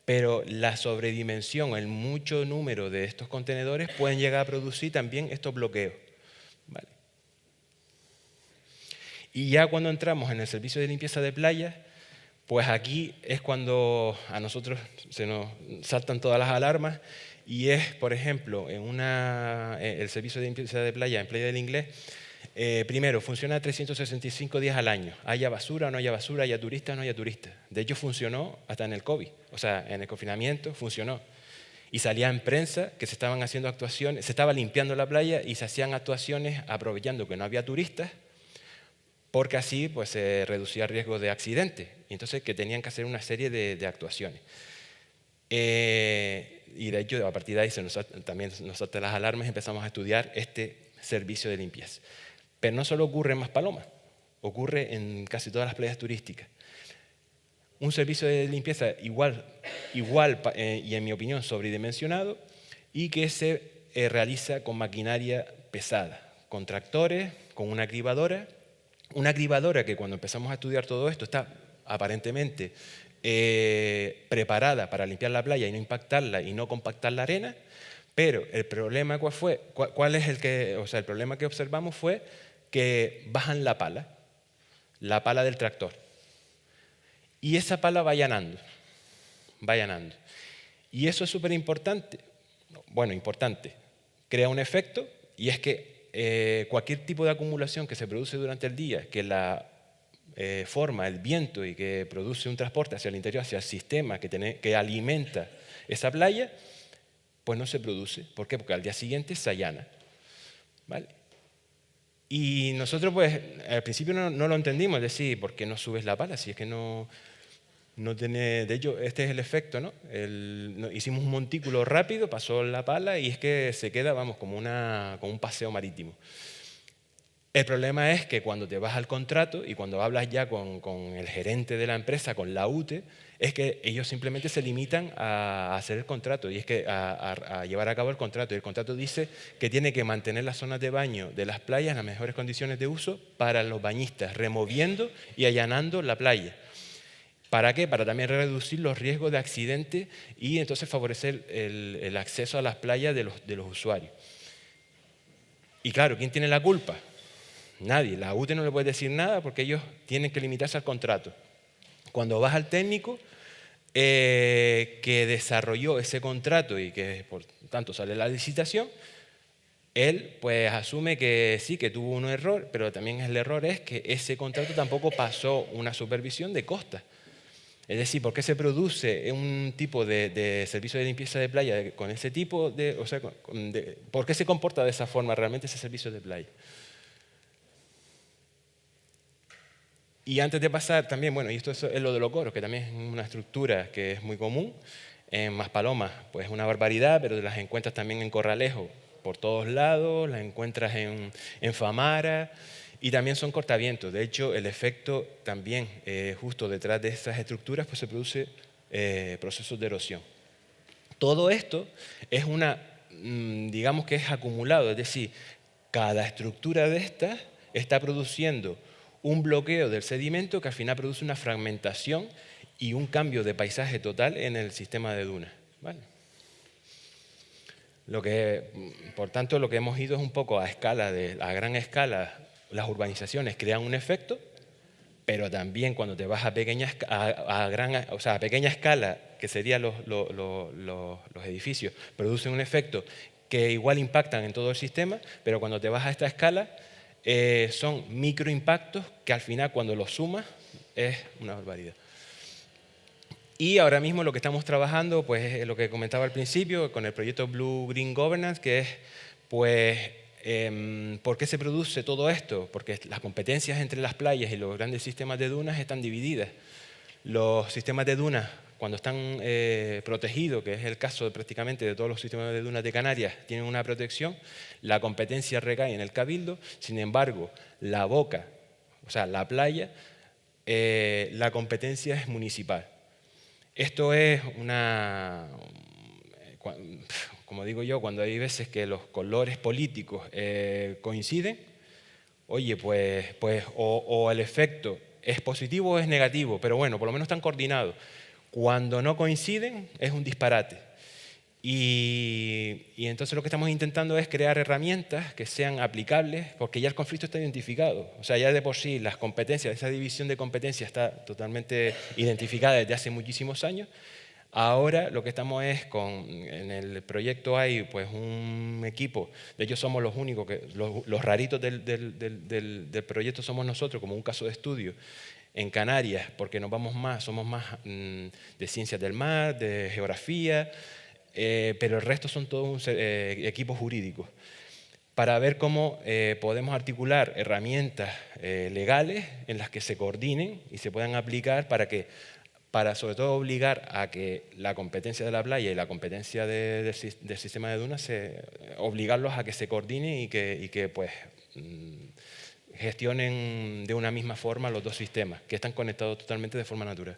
pero la sobredimensión, el mucho número de estos contenedores pueden llegar a producir también estos bloqueos. ¿Vale? Y ya cuando entramos en el servicio de limpieza de playas, pues aquí es cuando a nosotros se nos saltan todas las alarmas y es, por ejemplo, el servicio de limpieza de playa en Playa del Inglés. Primero, funciona 365 días al año. Haya basura o no haya basura, haya turistas o no haya turistas. De hecho, funcionó hasta en el COVID. O sea, en el confinamiento funcionó. Y salía en prensa que se estaban haciendo actuaciones, se estaba limpiando la playa y se hacían actuaciones aprovechando que no había turistas, porque así pues, se reducía el riesgo de accidentes. Y entonces que tenían que hacer una serie de actuaciones. Y de hecho, a partir de ahí también nos saltan las alarmas y empezamos a estudiar este servicio de limpieza. Pero no solo ocurre en Maspalomas, ocurre en casi todas las playas turísticas. Un servicio de limpieza igual y en mi opinión sobredimensionado y que se realiza con maquinaria pesada, con tractores, con una cribadora que cuando empezamos a estudiar todo esto está aparentemente preparada para limpiar la playa y no impactarla y no compactar la arena, pero el problema ¿cuál fue? El problema que observamos fue que bajan la pala del tractor. Y esa pala va llanando. Y eso es súper importante. Bueno, importante. Crea un efecto y es que cualquier tipo de acumulación que se produce durante el día, que la forma el viento y que produce un transporte hacia el interior, hacia el sistema que alimenta esa playa, pues no se produce. ¿Por qué? Porque al día siguiente se allana. ¿Vale? Y nosotros pues al principio no lo entendimos, es decir, ¿por qué no subes la pala? Si es que no tiene... De hecho, este es el efecto, ¿no? Hicimos un montículo rápido, pasó la pala y es que se queda, vamos, como un paseo marítimo. El problema es que cuando te vas al contrato y cuando hablas ya con el gerente de la empresa, con la UTE, es que ellos simplemente se limitan a hacer el contrato y es que a llevar a cabo el contrato. Y el contrato dice que tiene que mantener las zonas de baño de las playas en las mejores condiciones de uso para los bañistas, removiendo y allanando la playa. ¿Para qué? Para también reducir los riesgos de accidentes y entonces favorecer el acceso a las playas de los usuarios. Y claro, ¿quién tiene la culpa? Nadie. La UTE no le puede decir nada porque ellos tienen que limitarse al contrato. Cuando vas al técnico que desarrolló ese contrato y que por tanto sale la licitación, él pues asume que sí, que tuvo un error, pero también el error es que ese contrato tampoco pasó una supervisión de costas. Es decir, ¿por qué se produce un tipo de servicio de limpieza de playa con ese tipo de... O sea, ¿por qué se comporta de esa forma realmente ese servicio de playa? Y antes de pasar también, bueno, y esto es lo de los coros, que también es una estructura que es muy común. En Maspalomas, pues es una barbaridad, pero las encuentras también en Corralejo por todos lados, las encuentras en Famara y también son cortavientos. De hecho, el efecto también, justo detrás de esas estructuras, pues se produce procesos de erosión. Todo esto es digamos que es acumulado, es decir, cada estructura de estas está produciendo un bloqueo del sedimento que al final produce una fragmentación y un cambio de paisaje total en el sistema de dunas. ¿Vale? Por tanto, lo que hemos ido es un poco a gran escala, las urbanizaciones crean un efecto, pero también cuando te vas a pequeña escala que serían los edificios, producen un efecto que igual impactan en todo el sistema, pero cuando te vas a esta escala, son microimpactos que al final cuando los sumas es una barbaridad. Y ahora mismo lo que estamos trabajando, pues es lo que comentaba al principio, con el proyecto Blue Green Governance, que es, pues, ¿por qué se produce todo esto? Porque las competencias entre las playas y los grandes sistemas de dunas están divididas. Los sistemas de dunas, cuando están protegidos, que es el caso prácticamente de todos los sistemas de dunas de Canarias, tienen una protección, la competencia recae en el Cabildo. Sin embargo, la boca, o sea, la playa, la competencia es municipal. Esto es como digo yo, cuando hay veces que los colores políticos coinciden, oye, pues o el efecto es positivo o es negativo, pero bueno, por lo menos están coordinados. Cuando no coinciden, es un disparate. Y entonces lo que estamos intentando es crear herramientas que sean aplicables, porque ya el conflicto está identificado. O sea, ya de por sí las competencias, esa división de competencias está totalmente identificada desde hace muchísimos años. Ahora lo que estamos es en el proyecto hay pues un equipo, de hecho somos los únicos, los raritos del proyecto somos nosotros, como un caso de estudio en Canarias, porque somos más de ciencias del mar, de geografía, pero el resto son todos equipos jurídicos, para ver cómo podemos articular herramientas legales en las que se coordinen y se puedan aplicar para sobre todo obligar a que la competencia de la playa y la competencia del sistema de dunas, obligarlos a que se coordinen y que pues, gestionen de una misma forma los dos sistemas, que están conectados totalmente de forma natural.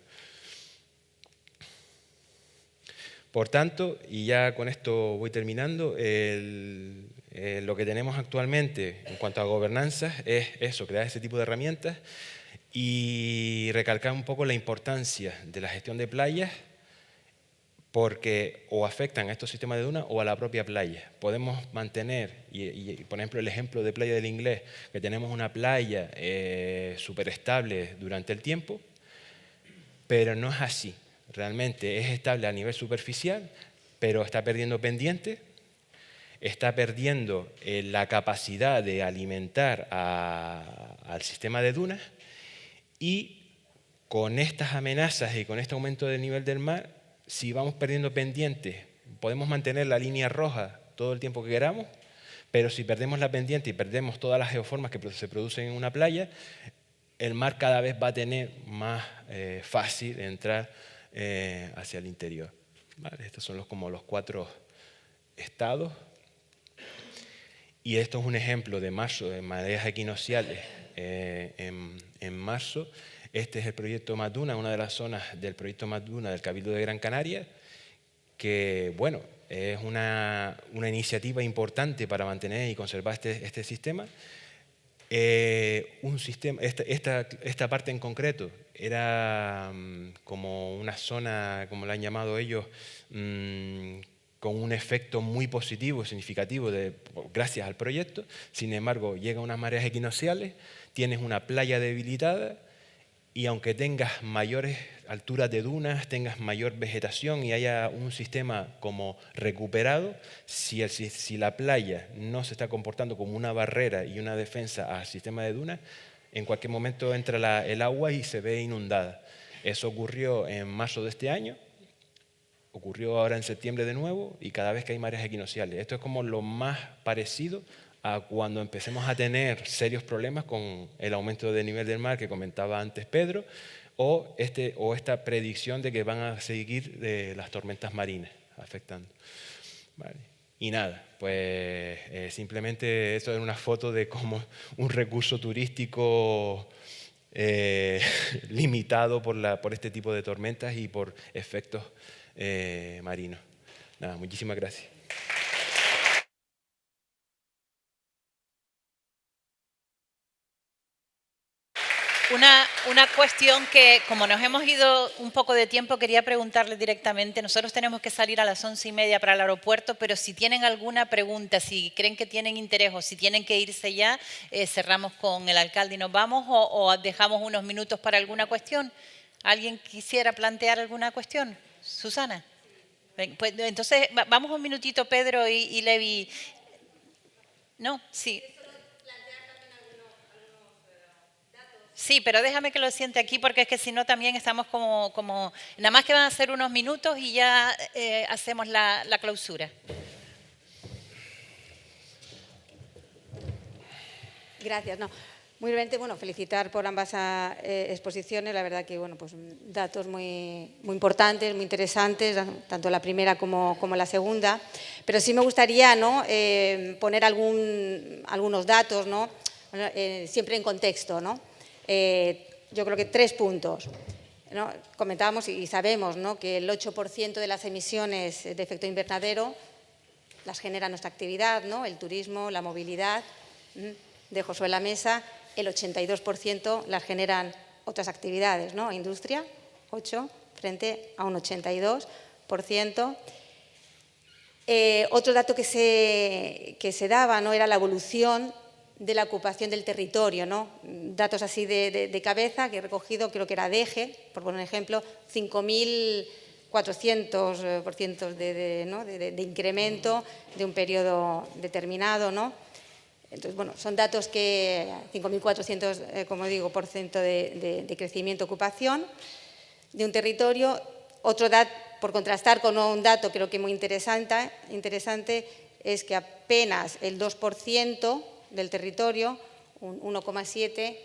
Por tanto, y ya con esto voy terminando, lo que tenemos actualmente en cuanto a gobernanza es eso, crear ese tipo de herramientas y recalcar un poco la importancia de la gestión de playas, porque o afectan a estos sistemas de dunas o a la propia playa. Podemos mantener, y por ejemplo el ejemplo de Playa del Inglés, que tenemos una playa súper estable durante el tiempo, pero no es así. Realmente es estable a nivel superficial, pero está perdiendo pendiente, está perdiendo la capacidad de alimentar al sistema de dunas, y con estas amenazas y con este aumento del nivel del mar, si vamos perdiendo pendientes, podemos mantener la línea roja todo el tiempo que queramos, pero si perdemos la pendiente y perdemos todas las geoformas que se producen en una playa, el mar cada vez va a tener más fácil entrar hacia el interior. ¿Vale? Estos son como los 4 estados. Y esto es un ejemplo de marzo, de mareas equinocciales en marzo. Este es el proyecto Maduna, una de las zonas del proyecto Maduna del Cabildo de Gran Canaria, que bueno, es una iniciativa importante para mantener y conservar este sistema. Esta parte en concreto era como una zona, como la han llamado ellos, con un efecto muy positivo, significativo, gracias al proyecto. Sin embargo, llegan unas mareas equinocciales, tienes una playa debilitada, y aunque tengas mayores alturas de dunas, tengas mayor vegetación y haya un sistema como recuperado, si la playa no se está comportando como una barrera y una defensa al sistema de dunas, en cualquier momento entra el agua y se ve inundada. Eso ocurrió en marzo de este año, ocurrió ahora en septiembre de nuevo, y cada vez que hay mareas equinocciales. Esto es como lo más parecido a cuando empecemos a tener serios problemas con el aumento del nivel del mar que comentaba antes Pedro, o esta predicción de que van a seguir las tormentas marinas afectando. Vale. Y nada, pues simplemente esto es una foto de cómo un recurso turístico limitado por este tipo de tormentas y por efectos marinos. Nada, muchísimas gracias. Una cuestión que, como nos hemos ido un poco de tiempo, quería preguntarle directamente. Nosotros tenemos que salir a las 11:30 para el aeropuerto, pero si tienen alguna pregunta, si creen que tienen interés o si tienen que irse ya, cerramos con el alcalde y nos vamos, o dejamos unos minutos para alguna cuestión. ¿Alguien quisiera plantear alguna cuestión? Susana. Pues, entonces, vamos un minutito, Pedro y Levi. No, sí. Sí, pero déjame que lo siente aquí porque es que si no también estamos como... Nada más que van a ser unos minutos y ya hacemos la clausura. Gracias. No, muy brevemente, bueno, felicitar por ambas exposiciones. La verdad que, bueno, pues datos muy importantes, muy interesantes, tanto la primera como la segunda. Pero sí me gustaría, ¿no?, poner algunos datos, ¿no?, siempre en contexto, ¿no? Yo creo que 3 puntos, ¿no? Comentábamos y sabemos, ¿no?, que el 8% de las emisiones de efecto invernadero las genera nuestra actividad, ¿no?, el turismo, la movilidad. Dejo sobre la mesa, el 82% las generan otras actividades, ¿no? Industria, 8 frente a un 82%. Otro dato que se daba, ¿no?, era la evolución de la ocupación del territorio, ¿no? Datos así de cabeza que he recogido, creo que era DEGE, por poner un ejemplo, 5.400% de incremento de un periodo determinado, ¿no? Entonces, bueno, son datos que 5.400, como digo, % de crecimiento, ocupación de un territorio. Otro dato, por contrastar con un dato creo que muy interesante es que apenas el 2% del territorio, un 1,7%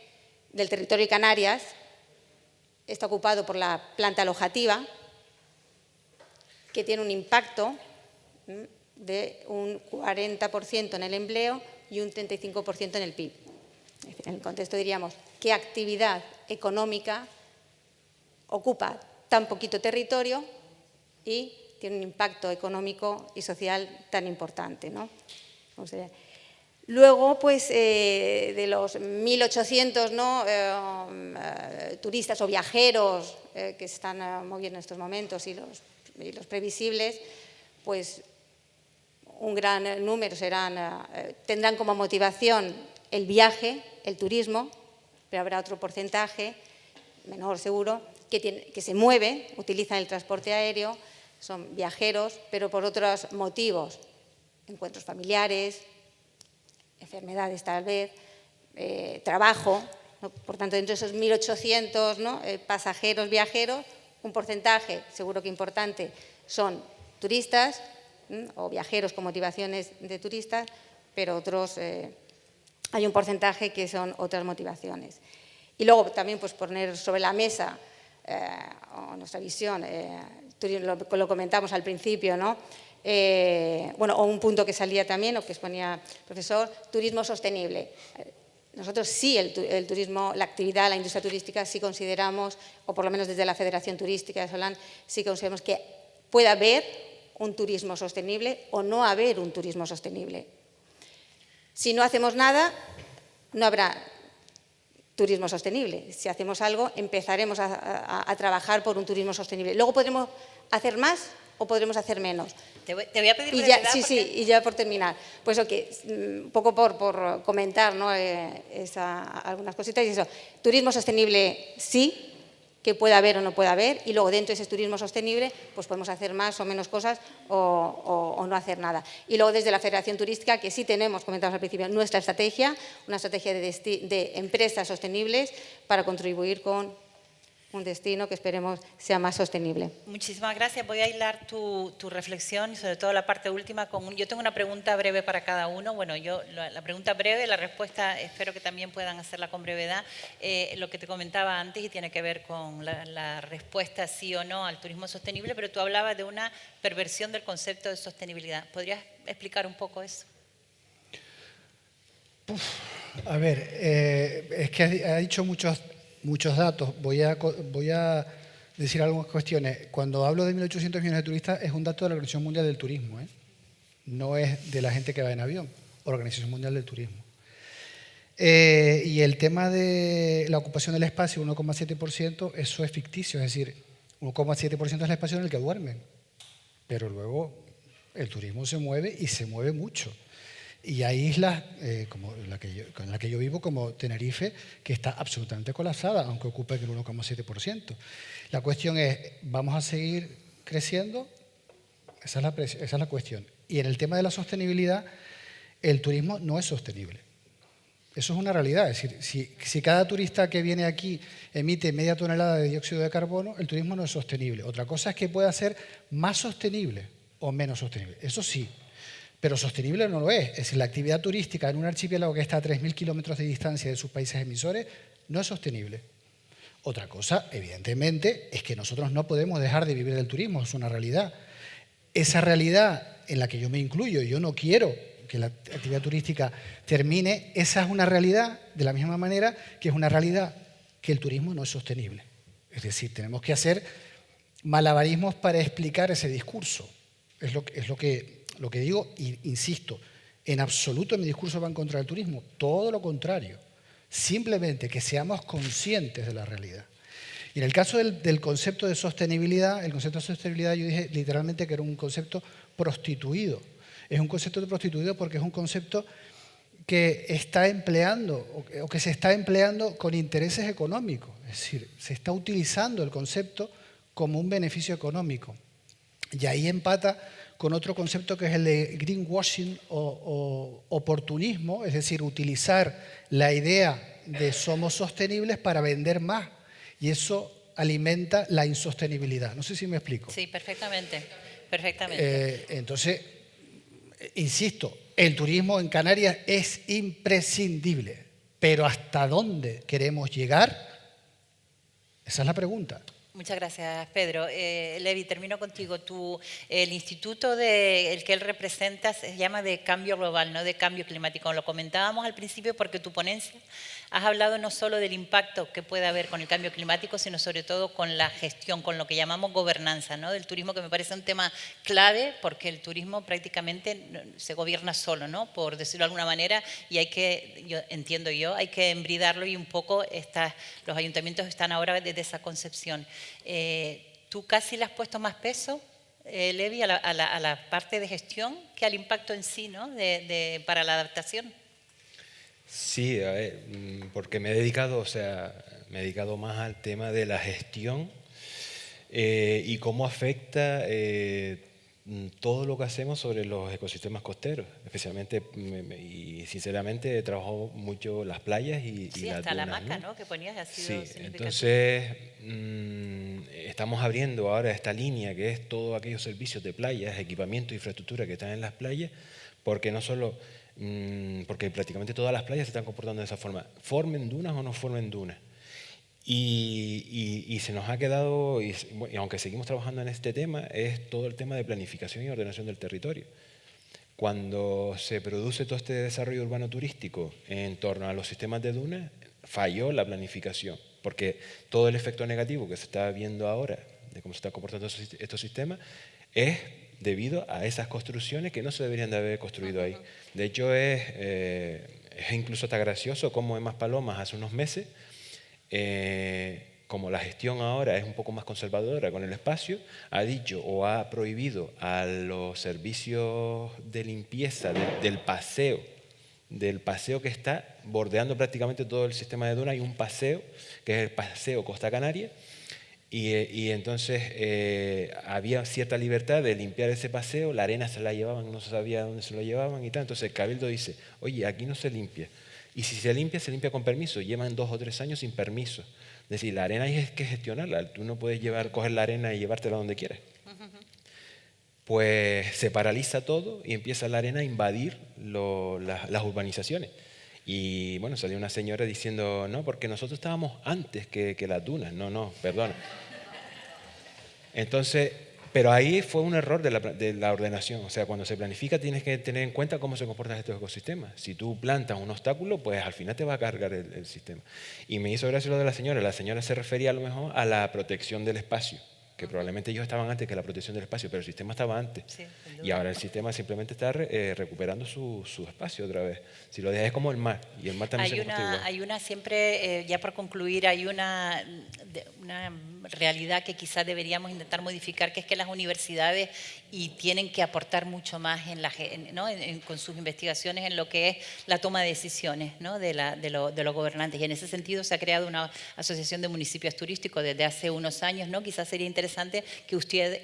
del territorio de Canarias, está ocupado por la planta alojativa, que tiene un impacto de un 40% en el empleo y un 35% en el PIB. En el contexto diríamos, ¿qué actividad económica ocupa tan poquito territorio y tiene un impacto económico y social tan importante, ¿no? O sea, luego, pues, de los 1.800, ¿no?, turistas o viajeros que se están moviendo en estos momentos y los previsibles, pues un gran número tendrán como motivación el viaje, el turismo, pero habrá otro porcentaje, menor seguro, que se mueve, utilizan el transporte aéreo, son viajeros, pero por otros motivos, encuentros familiares, enfermedades tal vez, trabajo, ¿no? Por tanto, dentro de esos 1.800, ¿no?, pasajeros, viajeros, un porcentaje seguro que importante son turistas, o viajeros con motivaciones de turistas, pero otros, hay un porcentaje que son otras motivaciones. Y luego también, pues, poner sobre la mesa nuestra visión, lo comentamos al principio, ¿no? Bueno, o un punto que salía también, o que exponía el profesor, turismo sostenible. Nosotros sí, el turismo, la actividad, la industria turística, sí consideramos, o por lo menos desde la Federación Turística de Solán, sí consideramos que puede haber un turismo sostenible o no haber un turismo sostenible. Si no hacemos nada, no habrá turismo sostenible. Si hacemos algo, empezaremos a trabajar por un turismo sostenible. Luego podremos hacer más o podremos hacer menos. Te voy a pedir brevedad. Sí, y ya por terminar. Pues un poco por comentar, ¿no?, algunas cositas y eso. Turismo sostenible sí, que pueda haber o no pueda haber, y luego dentro de ese turismo sostenible pues podemos hacer más o menos cosas o no hacer nada. Y luego desde la Federación Turística, que sí tenemos, comentamos al principio, nuestra estrategia, una estrategia de empresas sostenibles para contribuir con un destino que esperemos sea más sostenible. Muchísimas gracias. Voy a hilar tu reflexión y sobre todo la parte última. Yo tengo una pregunta breve para cada uno. Bueno, la pregunta breve, la respuesta espero que también puedan hacerla con brevedad. Lo que te comentaba antes y tiene que ver con la respuesta sí o no al turismo sostenible, pero tú hablabas de una perversión del concepto de sostenibilidad. ¿Podrías explicar un poco eso? A ver, es que ha dicho muchos datos. Voy a decir algunas cuestiones. Cuando hablo de 1.800 millones de turistas, es un dato de la Organización Mundial del Turismo, ¿eh? No es de la gente que va en avión, Organización Mundial del Turismo. Y el tema de la ocupación del espacio, 1,7%, eso es ficticio, es decir, 1,7% es el espacio en el que duermen. Pero luego el turismo se mueve y se mueve mucho. Y hay islas como con la que yo vivo, como Tenerife, que está absolutamente colapsada, aunque ocupe el 1,7%. La cuestión es, ¿vamos a seguir creciendo, esa es la cuestión. Y en el tema de la sostenibilidad, el turismo no es sostenible. Eso es una realidad. Es decir, si cada turista que viene aquí emite media tonelada de dióxido de carbono, el turismo no es sostenible. Otra cosa es que pueda ser más sostenible o menos sostenible. Eso sí, pero sostenible no lo es. Es decir, la actividad turística en un archipiélago que está a 3.000 kilómetros de distancia de sus países emisores no es sostenible. Otra cosa, evidentemente, es que nosotros no podemos dejar de vivir del turismo, es una realidad. Esa realidad en la que yo me incluyo, yo no quiero que la actividad turística termine, esa es una realidad de la misma manera que es una realidad que el turismo no es sostenible. Es decir, tenemos que hacer malabarismos para explicar ese discurso. Es lo que digo, e insisto, en absoluto mi discurso va en contra del turismo, todo lo contrario. Simplemente que seamos conscientes de la realidad. Y en el caso del concepto de sostenibilidad, el concepto de sostenibilidad yo dije literalmente que era un concepto prostituido. Es un concepto prostituido porque es un concepto que está empleando o que se está empleando con intereses económicos. Es decir, se está utilizando el concepto como un beneficio económico. Y ahí empata con otro concepto que es el de greenwashing o oportunismo, es decir, utilizar la idea de somos sostenibles para vender más. Y eso alimenta la insostenibilidad. No sé si me explico. Sí, perfectamente. Perfectamente. Entonces, insisto, el turismo en Canarias es imprescindible, pero ¿hasta dónde queremos llegar? Esa es la pregunta. Muchas gracias, Pedro. Levi, termino contigo. El instituto el que él representa se llama de cambio global, no de cambio climático. Lo comentábamos al principio porque tu ponencia has hablado no solo del impacto que puede haber con el cambio climático, sino sobre todo con la gestión, con lo que llamamos gobernanza, ¿no? Del turismo, que me parece un tema clave porque el turismo prácticamente se gobierna solo, ¿no? Por decirlo de alguna manera, y hay que embridarlo y un poco los ayuntamientos están ahora desde esa concepción. ¿Tú casi le has puesto más peso, Levi, a la parte de gestión que al impacto en sí, ¿no? Para la adaptación? Sí, porque me he dedicado más al tema de la gestión y cómo afecta todo lo que hacemos sobre los ecosistemas costeros, especialmente y sinceramente trabajo mucho las playas y sí, las hasta dunas, la hamaca, ¿no? Que ponías ha sido Sí, significativo. entonces estamos abriendo ahora esta línea que es todos aquellos servicios de playas, equipamiento, infraestructura que están en las playas, porque no solo porque prácticamente todas las playas se están comportando de esa forma, formen dunas o no formen dunas. Y se nos ha quedado, y aunque seguimos trabajando en este tema, es todo el tema de planificación y ordenación del territorio. Cuando se produce todo este desarrollo urbano turístico en torno a los sistemas de dunas, falló la planificación, porque todo el efecto negativo que se está viendo ahora de cómo se están comportando estos sistemas es debido a esas construcciones que no se deberían de haber construido ahí. De hecho, es incluso hasta gracioso cómo en Maspalomas hace unos meses, como la gestión ahora es un poco más conservadora con el espacio, ha dicho o ha prohibido a los servicios de limpieza del paseo que está bordeando prácticamente todo el sistema de dunas. Hay un paseo, que es el paseo Costa Canaria, y entonces había cierta libertad de limpiar ese paseo, la arena se la llevaban, no se sabía dónde se lo llevaban y tal. Entonces el Cabildo dice, oye, aquí no se limpia. Y si se limpia con permiso. Llevan 2 o 3 años sin permiso. Es decir, la arena hay que gestionarla. Tú no puedes coger la arena y llevártela donde quieras. Pues se paraliza todo y empieza la arena a invadir las urbanizaciones. Y bueno, salió una señora diciendo, no, porque nosotros estábamos antes que las dunas. No, perdona. Entonces, pero ahí fue un error de la ordenación. O sea, cuando se planifica tienes que tener en cuenta cómo se comportan estos ecosistemas. Si tú plantas un obstáculo, pues al final te va a cargar el sistema. Y me hizo gracia lo de la señora. La señora se refería a lo mejor a la protección del espacio, que probablemente ellos estaban antes que la protección del espacio, pero el sistema estaba antes. Sí, y ahora el sistema simplemente está recuperando su espacio otra vez. Si lo dejas es como el mar, y el mar también se comporta igual. Hay una siempre, ya por concluir, hay una realidad que quizás deberíamos intentar modificar, que es que las universidades y tienen que aportar mucho más con sus investigaciones en lo que es la toma de decisiones, ¿no? de los gobernantes. Y en ese sentido se ha creado una asociación de municipios turísticos desde hace unos años, ¿no? Quizás sería interesante que ustedes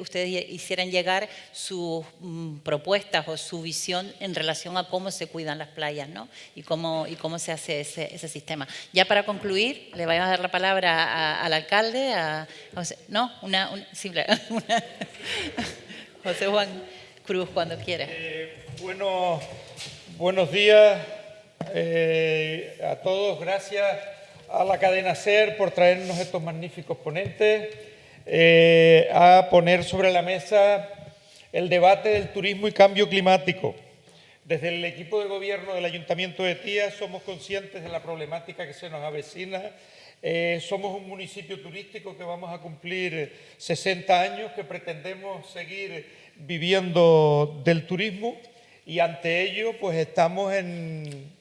hicieran llegar sus propuestas o su visión en relación a cómo se cuidan las playas, ¿no? y cómo se hace ese sistema. Ya para concluir, le voy a dar la palabra al alcalde, José Juan Cruz, cuando quiera. Buenos días a todos. Gracias a la cadena SER por traernos estos magníficos ponentes a poner sobre la mesa el debate del turismo y cambio climático. Desde el equipo de gobierno del Ayuntamiento de Tía somos conscientes de la problemática que se nos avecina. Somos un municipio turístico que vamos a cumplir 60 años, que pretendemos seguir viviendo del turismo y ante ello pues estamos en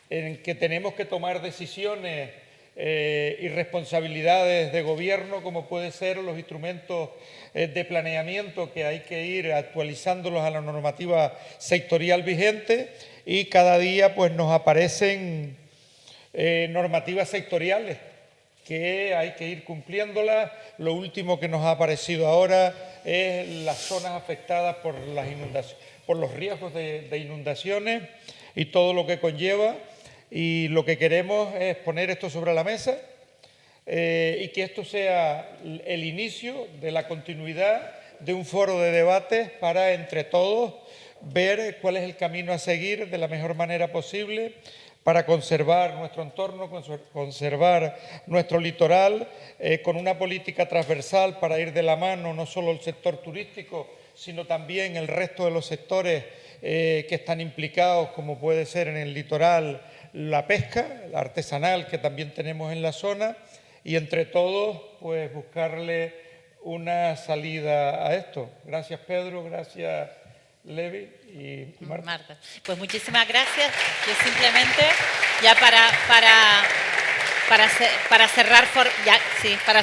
que tenemos que tomar decisiones y responsabilidades de gobierno, como puede ser los instrumentos de planeamiento, que hay que ir actualizándolos a la normativa sectorial vigente, y cada día pues nos aparecen normativas sectoriales que hay que ir cumpliéndolas. Lo último que nos ha aparecido ahora es las zonas afectadas por las inundaciones, por los riesgos de inundaciones y todo lo que conlleva. Y lo que queremos es poner esto sobre la mesa y que esto sea el inicio de la continuidad de un foro de debates para, entre todos, ver cuál es el camino a seguir de la mejor manera posible para conservar nuestro entorno, conservar nuestro litoral, con una política transversal para ir de la mano no solo el sector turístico, sino también el resto de los sectores que están implicados, como puede ser en el litoral la pesca, la artesanal, que también tenemos en la zona, y entre todos pues buscarle una salida a esto. Gracias, Pedro, gracias, Levi y Marta. Pues muchísimas gracias. Yo simplemente, ya para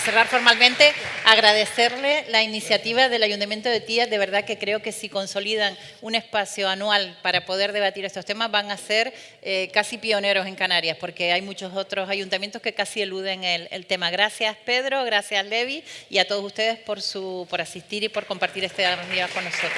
cerrar formalmente, agradecerle la iniciativa del Ayuntamiento de Tía. De verdad que creo que si consolidan un espacio anual para poder debatir estos temas, van a ser casi pioneros en Canarias, porque hay muchos otros ayuntamientos que casi eluden el tema. Gracias, Pedro, gracias, Levi, y a todos ustedes por asistir y por compartir este día con nosotros.